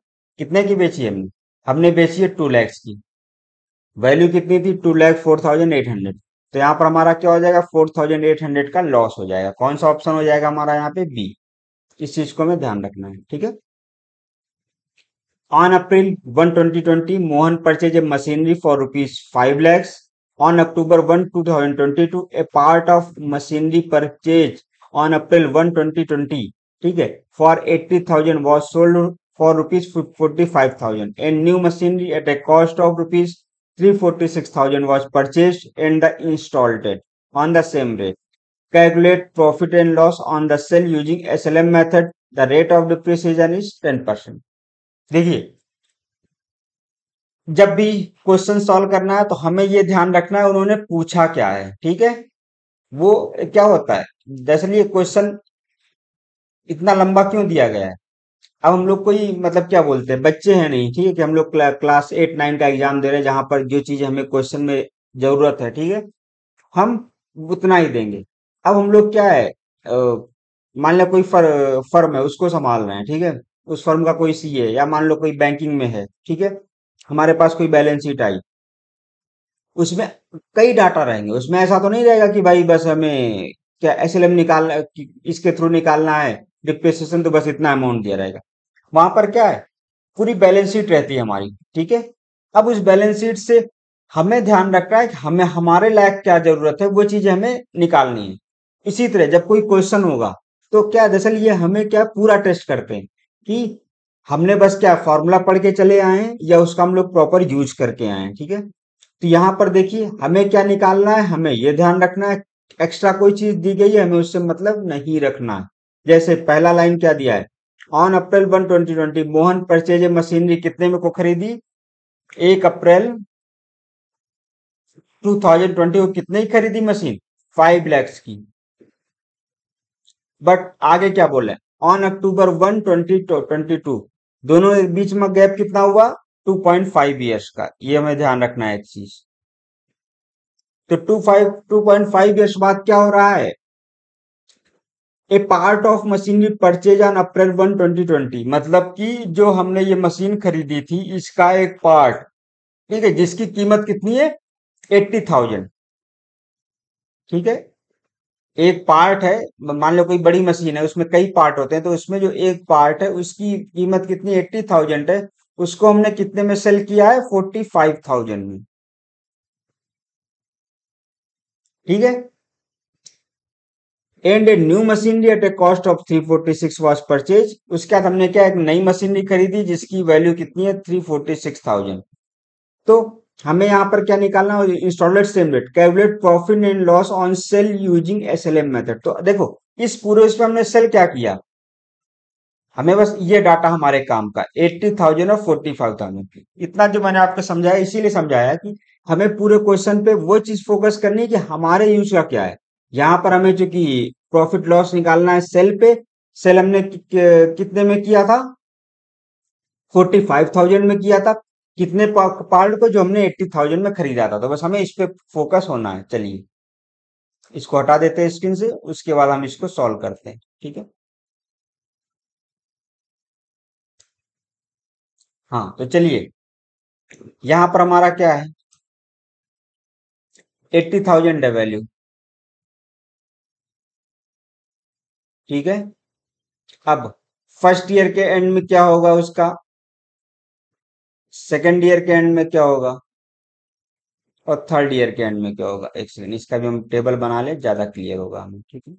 [SPEAKER 1] कितने की बेची है हमने? हमने बेची है 2 lakhs की। वैल्यू कितनी थी? 2,04,800। तो यहाँ पर हमारा क्या हो जाएगा? 4,800 का लॉस हो जाएगा। कौन सा ऑप्शन हो जाएगा हमारा यहाँ पे? बी। इस चीज को हमें ध्यान रखना है। ठीक है, On April 1, 2020, Mohan purchased a machinery for ₹5 lakhs. On October 1, 2022, a part of machinery purchased on April 1, 2020, ठीक है, for 80,000 was sold for ₹45,000. A new machinery at a cost of ₹346,000 was purchased and installed it on the same rate. Calculate profit and loss on the sale using SLM method. The rate of depreciation is 10%. देखिए, जब भी question solve करना है तो हमें ये ध्यान रखना है उन्होंने पूछा क्या है। ठीक है, वो क्या होता है, जैसे ये क्वेश्चन इतना लंबा क्यों दिया गया है? अब हम लोग कोई मतलब क्या बोलते हैं, बच्चे हैं नहीं, ठीक है, कि हम लोग क्लास 8 9 का एग्जाम दे रहे हैं जहां पर जो चीज हमें क्वेश्चन में जरूरत है, ठीक है, हम उतना ही देंगे। अब हम लोग क्या है, मान लो कोई फर्म है, उसको संभाल रहे हैं, ठीक है, उस फर्म का कोई सीए है, या मान लो कोई बैंकिंग में है, ठीक है, हमारे पास कोई बैलेंस शीट आई, उसमें कई डाटा रहेंगे, उसमें ऐसा तो नहीं रहेगा कि भाई बस हमें क्या एसएलएम निकालना इसके थ्रू निकालना है, डिप्रिसिएशन तो बस इतना अमाउंट दिया रहेगा। वहां पर क्या है, पूरी बैलेंस शीट रहती है हमारी, ठीक है। अब उस बैलेंस शीट से हमें ध्यान रखना है कि हमें हमारे लायक क्या जरूरत है, वो चीजें हमें निकालनी है। इसी तरह जब कोई क्वेश्चन होगा, तो क्या दरअसल ये हमें क्या पूरा टेस्ट करते हैं कि हमने बस क्या फॉर्मूला पढ़ के चले आए हैं या उसका हम लोग प्रॉपर यूज करके आए हैं, ठीक है। तो यहाँ पर देखिए हमें क्या निकालना है, हमें ये ध्यान रखना है, एक्स्ट्रा कोई चीज दी गई है हमें उससे मतलब नहीं रखना है। जैसे पहला लाइन क्या दिया है, on April 1 2020 Mohan purchase machinery कितने में को खरीदी, 1 अप्रैल 2020 को कितने की खरीदी मशीन, 5 lakhs की। बट आगे क्या बोले, ऑन October 1 2022 दोनों के बीच में गैप कितना हुआ, 2.5 years का, ये हमें ध्यान रखना है एक चीज। तो 2.5 years बाद क्या हो रहा है, a part of machinery purchase on April 1 2020 मतलब कि जो हमने ये मशीन खरीदी थी इसका एक पार्ट, ठीक है, जिसकी कीमत कितनी है, 80,000, ठीक है। एक पार्ट है, मान लो कोई बड़ी मशीन है उसमें कई पार्ट होते हैं, तो उसमें जो एक पार्ट है उसकी कीमत कितनी 80,000 है, उसको हमने कितने में सेल किया है, 45,000 में, ठीक है। And a new machinery at A cost of 346 was purchase, उसके बाद हमने क्या एक नई मशीनरी खरीदी जिसकी वैल्यू कितनी है, 346,000। तो हमें यहाँ पर क्या निकालना है, installment same rate, calculate profit and loss on sale using SLM method. तो देखो इस पूरे इसमें हमने सेल क्या किया, हमें बस ये डाटा हमारे काम का 80,000 और 45,000, इतना जो मैंने आपको समझाया इसीलिए समझाया कि हमें पूरे क्वेश्चन पे वो चीज फोकस करनी है कि हमारे यूज का क्या है। यहाँ पर हमें जो कि प्रॉफिट लॉस निकालना है सेल पे, सेल हमने कितने में किया था, 45,000 में किया था, कितने पार्ट को, जो हमने 80,000 में खरीदा था। तो बस हमें इस पे फोकस होना है। चलिए इसको हटा देते हैं स्क्रीन से, उसके बाद हम इसको सॉल्व करते हैं, ठीक है। हाँ तो चलिए, यहाँ पर हमारा क्या है, 80,000 है वैल्यू, ठीक है। अब फर्स्ट ईयर के एंड में क्या होगा उसका, सेकेंड ईयर के एंड में क्या होगा, और थर्ड ईयर के एंड में क्या होगा। एक सेकेंड, इसका भी हम टेबल बना ले, ज्यादा क्लियर होगा हमें, ठीक है।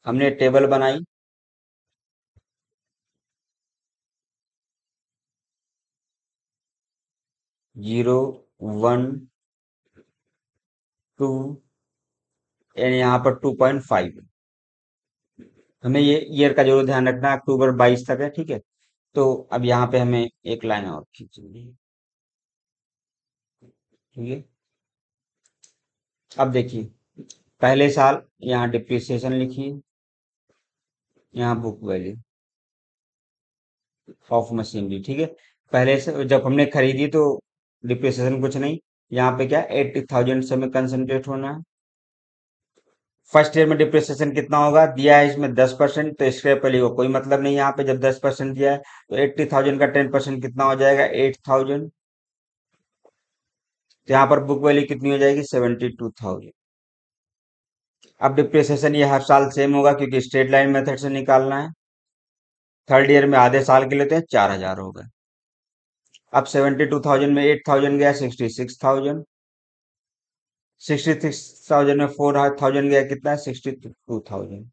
[SPEAKER 1] हमने टेबल बनाई, 0 1 2 एंड यहाँ पर 2.5। हमें ये ईयर का जरूर ध्यान रखना है, अक्टूबर 22 तक है, ठीक है। तो अब यहाँ पे हमें एक लाइन और खींचनी है, ठीक है। अब देखिए पहले साल, यहाँ डिप्रिसिएशन लिखिए, यहाँ बुक वैल्यू ऑफ मशीनरी, ठीक है। पहले से जब हमने खरीदी तो डिप्रिसिएशन कुछ नहीं, यहाँ पे क्या 80,000 से हमें कंसंट्रेट होना है। फर्स्ट ईयर में डिप्रिसिएशन कितना होगा, दिया है इसमें 10%, तो स्क्रैप को कोई मतलब नहीं यहाँ पे, जब 10% दिया है तो 80,000 का 10% कितना हो जाएगा, 8,000। तो यहाँ पर बुक वैल्यू कितनी हो जाएगी, 72,000। अब डिप्रिसिएशन ये हर साल सेम होगा क्योंकि स्ट्रेट लाइन मेथड से निकालना है। थर्ड ईयर में आधे साल के लेते हैं, 4,000 हो गए। अब 72,000 में 8,000 गया, 66,000। 66,000 में 4,000 गया, कितना है, 62,000।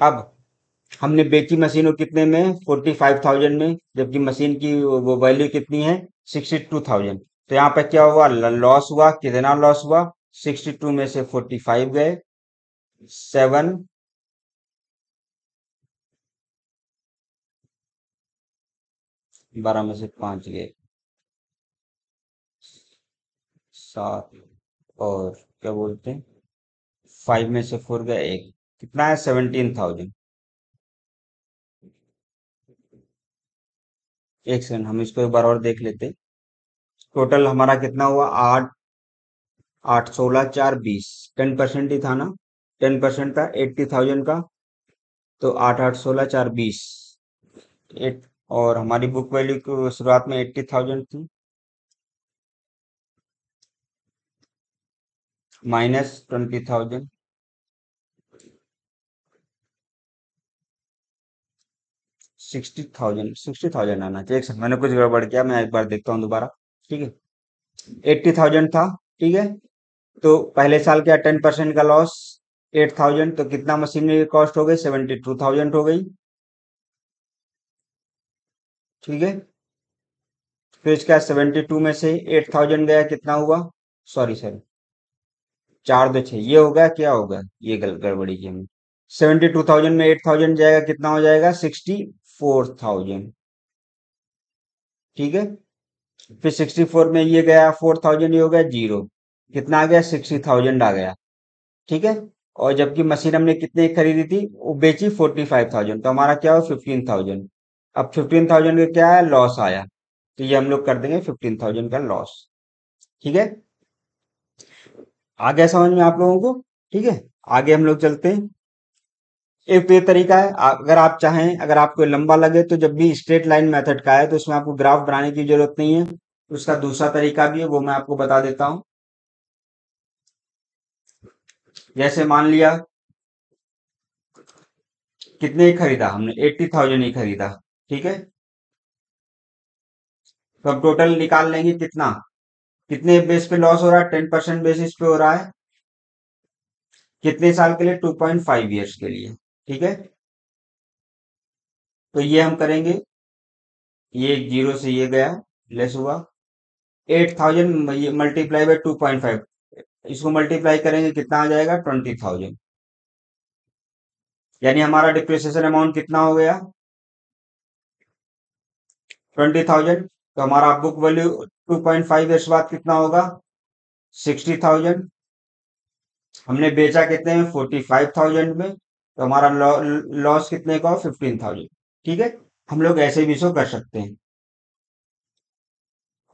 [SPEAKER 1] अब हमने बेची मशीन को कितने में, 45,000 में, जबकि मशीन की वो वैल्यू कितनी है, 62,000। तो यहाँ पे क्या हुआ, लॉस हुआ, कितना लॉस हुआ, 62 में से 45 गए, 7, 12 में से 5 गए, सात, और क्या बोलते हैं, 5 में से 4 गया एक, कितना है 17,000। एक सेकंड, हम इसको एक बार और देख लेते हैं। टोटल हमारा कितना हुआ, 8, 8, 16, 4, 20, 10% ही था ना, 10% था 80,000 का। तो 8, 8, 16, 4, 20, एट, और हमारी बुक वैल्यू की शुरुआत में 80,000 थी, -20,000, 60,000, 60,000 आना चाहिए। एक सेकंड, मैंने कुछ गड़बड़ किया, मैं एक बार देखता हूँ दोबारा। ठीक है, 80,000 था। ठीक है, तो पहले साल क्या, 10% का लॉस, 8,000, तो कितना मशीनरी की कॉस्ट हो गई, 72,000 हो गई। ठीक है, फिर इसका 72 में से 8,000 गया, कितना हुआ, सॉरी सॉरी, 4, 2, 6, ये होगा, क्या होगा, ये गड़बड़ी की हमने। 72,000 में 8,000 जाएगा, कितना हो जाएगा, 64,000। ठीक है, फिर 64 में ये गया 4,000, ये हो गया जीरो, कितना आ गया, 60,000 आ गया। ठीक है, और जबकि मशीन हमने कितने की खरीदी थी, वो बेची 45,000, तो हमारा क्या हो, 15,000। अब 15,000 का क्या है, लॉस आया, तो ये हम लोग कर देंगे 15,000 का लॉस। ठीक है, आ गया समझ में आप लोगों को। ठीक है, आगे हम लोग चलते हैं। एक तो ये तरीका है, अगर आप चाहें, अगर आपको लंबा लगे तो जब भी स्ट्रेट लाइन मेथड का है तो उसमें आपको ग्राफ बनाने की जरूरत नहीं है। उसका दूसरा तरीका भी है, वो मैं आपको बता देता हूँ। जैसे मान लिया, कितने ही खरीदा हमने, 80,000 ही खरीदा। ठीक है, तो अब टोटल निकाल लेंगे, कितना, कितने बेस पे लॉस हो रहा है, 10% बेसिस पे हो रहा है, कितने साल के लिए, 2.5 ईयर्स के लिए। ठीक है, तो ये हम करेंगे, ये जीरो से ये गया, लेस हुआ, 8,000 मल्टीप्लाई बाय 2.5, इसको मल्टीप्लाई करेंगे, कितना आ जाएगा, 20,000। यानी हमारा डिप्रिसिएशन अमाउंट कितना हो गया, 20,000। तो हमारा बुक वैल्यू 2.5 ईयर्स बाद कितना होगा, 60,000। हमने बेचा कितने में, 45,000 में, तो हमारा लॉस कितने का हो, 15,000। ठीक है, हम लोग ऐसे भी इसको कर सकते हैं।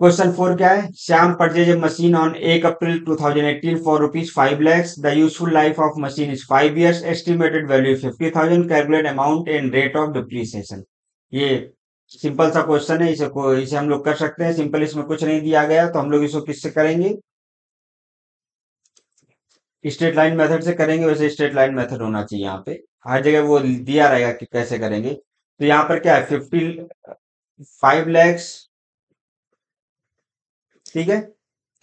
[SPEAKER 1] क्वेश्चन 4 क्या है, Shyam purchase a machine on 1 April 2018 for ₹5 lakhs, the useful life of machine is 5 years, estimated value 50,000, calculate amount and rate of depreciation. ये सिंपल सा क्वेश्चन है, इसे हम लोग कर सकते हैं सिंपल, इसमें कुछ नहीं दिया गया, तो हम लोग इसको किससे करेंगे, स्ट्रेट लाइन मेथड से करेंगे। वैसे स्ट्रेट लाइन मेथड होना चाहिए यहाँ पे, हर जगह वो दिया रहेगा कि कैसे करेंगे। तो यहाँ पर क्या है, 5 lakhs, ठीक है,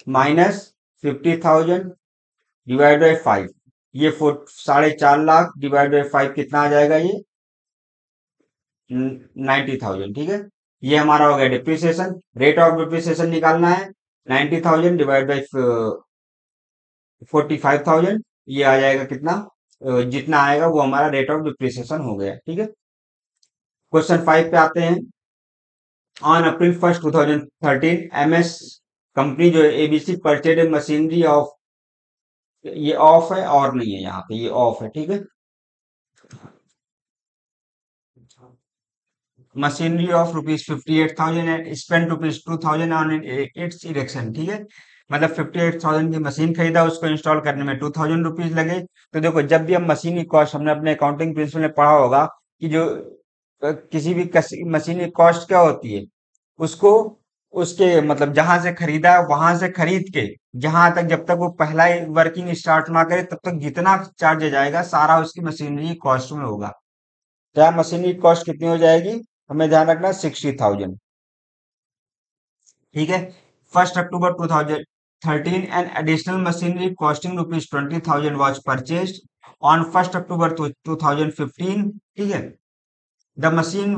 [SPEAKER 1] माइनस 50,000 डिवाइड बाई 5, ये 4.5 लाख डिवाइड बाई 5, कितना आ जाएगा, ये 90,000। ठीक है, ये हमारा हो गया डिप्रिसिएशन। रेट ऑफ डिप्रिसिएशन निकालना है, 90,000 डिवाइड बाई 45,000, ये आ जाएगा कितना, जितना आएगा वो हमारा रेट ऑफ डिप्रिसिएशन हो गया। ठीक है, क्वेश्चन 5 पे आते हैं। On April 1st 2013, MS company जो है, एबीसी परचेड मशीनरी ऑफ, ये ऑफ है और नहीं है, यहाँ पे ये ऑफ है। ठीक है, machinery of ₹58,000 and spend ₹2,000 on it's erection. ठीक है, मतलब 58,000 की मशीन खरीदा, उसको इंस्टॉल करने में ₹2,000 लगे। तो देखो, जब भी हम मशीन की कॉस्ट, हमने अपने अकाउंटिंग प्रिंसिपल में पढ़ा होगा कि जो किसी भी मशीन की कॉस्ट क्या होती है, उसको उसके मतलब जहां से खरीदा है वहां से खरीद के, जहां तक, जब तक वो पहला वर्किंग स्टार्ट ना करे तब तक जितना चार्ज जाएगा सारा उसकी मशीनरी की कॉस्ट में होगा। क्या मशीनरी की कॉस्ट कितनी हो जाएगी, हमें ध्यान रखना, 60,000। ठीक है, 1 अक्टूबर 2013, an additional machinery costing ₹20,000 was purchase on 1 अक्टूबर 2015। ठीक है, द मशीन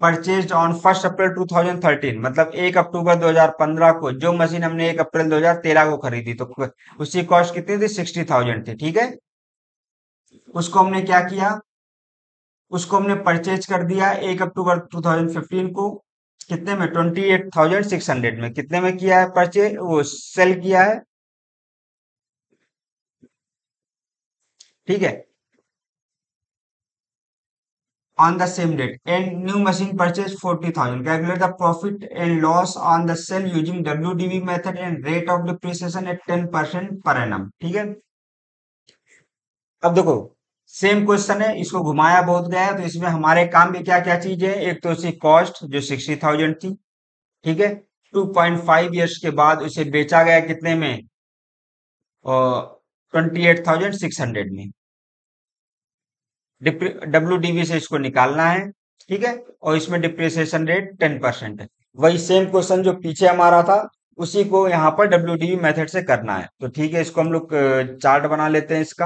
[SPEAKER 1] परचेज्ड ऑन 1 अप्रैल 2013, मतलब 1 अक्टूबर 2015 को जो मशीन हमने 1 अप्रैल 2013 को खरीदी, तो उसकी कॉस्ट कितनी थी, 60,000 थी। ठीक है, उसको हमने क्या किया, उसको हमने परचेज कर दिया 1 अक्टूबर 2015 को, कितने में? 28,600 में। कितने में किया है परचेज, वो सेल किया है? ठीक है, on the same date and new machine purchase 40,000. Calculate the profit and loss on the sale using WDV method and rate of depreciation at 10% per annum. ठीक है, अब देखो सेम क्वेश्चन है, इसको घुमाया बहुत गया है, तो इसमें हमारे काम में क्या क्या चीजें हैं? एक तो उसकी कॉस्ट जो 60,000 थी, ठीक है, 2.5 ईयर्स के बाद उसे बेचा गया कितने में? और 28,600 में। WDV से इसको निकालना है, ठीक है, और इसमें डिप्रिसिएशन रेट 10% है। वही सेम क्वेश्चन जो पीछे हमारा था, उसी को यहाँ पर WDV मेथड से करना है। तो ठीक है, इसको हम लोग चार्ट बना लेते हैं इसका।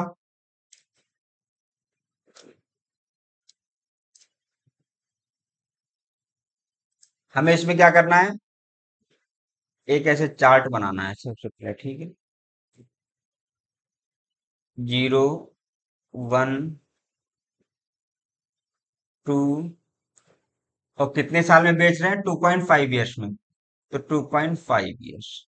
[SPEAKER 1] हमें इसमें क्या करना है? एक ऐसे चार्ट बनाना है सबसे पहले, ठीक है। 0, 1, 2, और कितने साल में बेच रहे हैं? 2.5 ईयर्स में। तो 2.5 ईयर्स,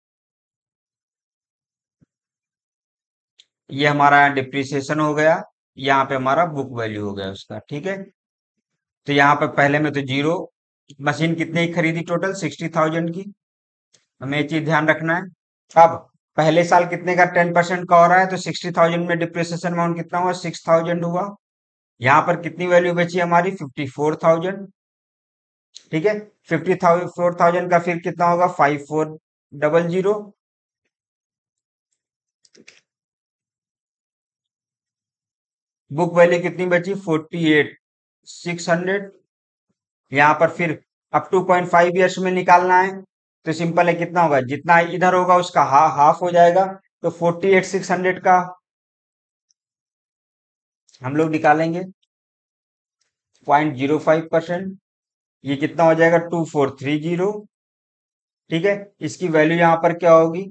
[SPEAKER 1] ये हमारा डिप्रिसिएशन हो गया। यहाँ पे हमारा बुक वैल्यू हो गया उसका, ठीक है। तो यहाँ पे पहले में तो जीरो। मशीन कितने की खरीदी? टोटल 60,000 की। हमें ये चीज ध्यान रखना है। अब पहले साल कितने का 10% का हो रहा है? तो 60,000 में डिप्रिसिएशन अमाउंट कितना हुआ? 6,000 हुआ। यहाँ पर कितनी वैल्यू बची हमारी? 54,000। ठीक है, 54,000 का फिर कितना होगा? 5400। बुक वैल्यू कितनी बची? 48,600। यहाँ पर फिर अब 2.5 ईयर्स में निकालना है, तो सिंपल है, कितना होगा? जितना इधर होगा उसका हाफ हो जाएगा। तो 48,600 का हम लोग निकालेंगे 0.05%। ये कितना हो जाएगा? 2430। ठीक है, इसकी वैल्यू यहाँ पर क्या होगी?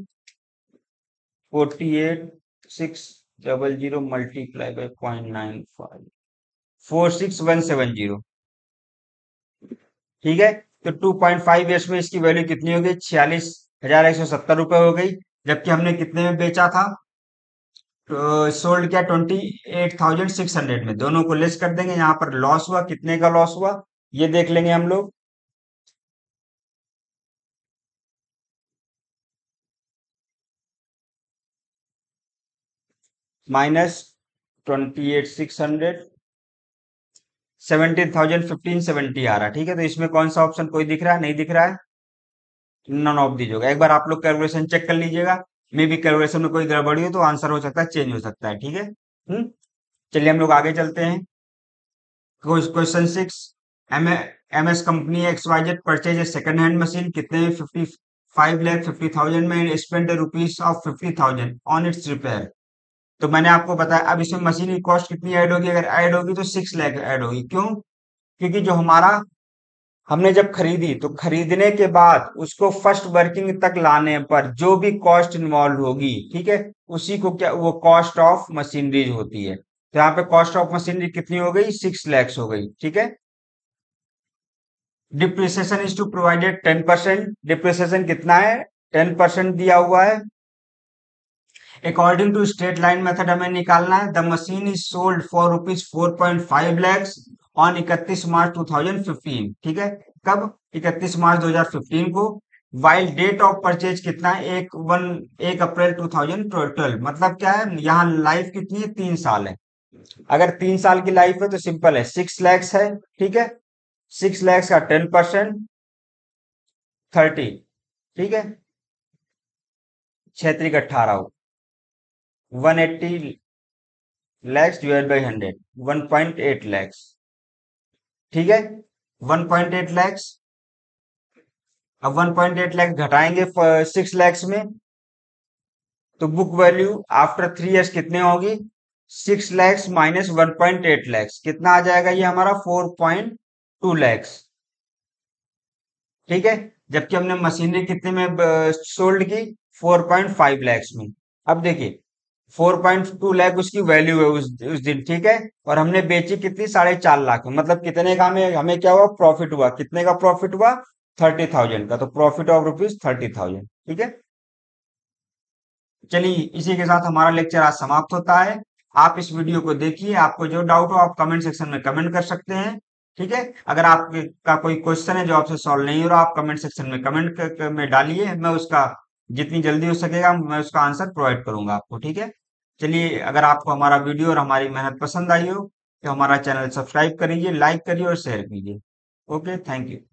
[SPEAKER 1] 48,600 मल्टीप्लाई बाय 0.95, 46,170। ठीक है, तो 2.5 ईयर्स में इसकी वैल्यू कितनी हो गई? 46,170 रुपए हो गई। जबकि हमने कितने में बेचा था? तो सोल्ड किया 28,600 में। दोनों को लेस कर देंगे, यहाँ पर लॉस हुआ। कितने का लॉस हुआ ये देख लेंगे हम लोग। -28,600, 17,1570 आ रहा है। ठीक है, तो इसमें कौन सा ऑप्शन कोई दिख रहा है? नहीं दिख रहा है, नन ऑफ दीज होगा। एक बार आप लोग कैलकुलेशन चेक कर लीजिएगा, मे भी कैलकुलेशन में कोई गड़बड़ी हो तो आंसर हो सकता है चेंज हो सकता है। ठीक है, चलिए हम लोग आगे चलते हैं। Question 6, MS company XYZ purchase a second hand machine. कितने में? 55,50,000 में, spend rupees of 50,000 on it's repair. तो मैंने आपको बताया, अब इसमें मशीन की कॉस्ट कितनी ऐड होगी? अगर ऐड होगी तो 6 लाख ऐड होगी। क्यों? क्योंकि जो हमारा हमने जब खरीदी, तो खरीदने के बाद उसको फर्स्ट वर्किंग तक लाने पर जो भी कॉस्ट इन्वॉल्व होगी, ठीक है, उसी को क्या, वो कॉस्ट ऑफ मशीनरीज होती है। तो यहाँ पे कॉस्ट ऑफ मशीनरी कितनी हो गई? 6 लाख हो गई। ठीक है, depreciation is to provided 10%। Depreciation कितना है? 10% दिया हुआ है। According to straight line method हमें निकालना है। The machine is sold for rupees 4.5 lakhs on 31 March 2015। ठीक है, कब? 31 मार्च 2015 को। वाइल डेट ऑफ परचेज कितना है? 1 अप्रैल 2012। मतलब क्या है, यहाँ लाइफ कितनी है? 3 साल है। अगर 3 साल की लाइफ है तो सिंपल है, 6 lakhs है। ठीक है, 6 lakhs का 10%, 30। ठीक है, 6 3 18, 180 lakhs डिवाइड बाई 100, 1.8 lakhs। ठीक है, 1.8 lakhs। अब 1.8 lakhs घटाएंगे 6 lakhs में, तो बुक वैल्यू आफ्टर 3 ईयर्स कितने होगी? 6 lakhs माइनस 1.8 lakhs, कितना आ जाएगा ये हमारा? 4.2 lakhs। ठीक है, जबकि हमने मशीनरी कितने में सोल्ड की? 4.5 lakhs में। अब देखिए, 4.2 लाख उसकी वैल्यू है उस दिन। ठीक है, और हमने बेची कितनी? 4.5 लाख में। मतलब कितने का हमें हमें क्या हुआ? प्रॉफिट हुआ। कितने का प्रॉफिट हुआ? 30,000 का, तो प्रॉफिट ऑफ ₹30,000। ठीक है। चलिए, इसी के साथ हमारा लेक्चर आज समाप्त होता है। आप इस वीडियो को देखिए, आपको जो डाउट हो आप कमेंट सेक्शन में कमेंट कर सकते हैं। ठीक है। अगर आपके का कोई क्वेश्चन है जो आपसे सॉल्व नहीं हो रहा, आप कमेंट सेक्शन में में डालिए, मैं उसका जितनी जल्दी हो सकेगा मैं उसका आंसर प्रोवाइड करूंगा आपको। ठीक है। चलिए, अगर आपको हमारा वीडियो और हमारी मेहनत पसंद आई हो तो हमारा चैनल सब्सक्राइब करिए, लाइक करिए और शेयर कीजिए। Okay, thank you.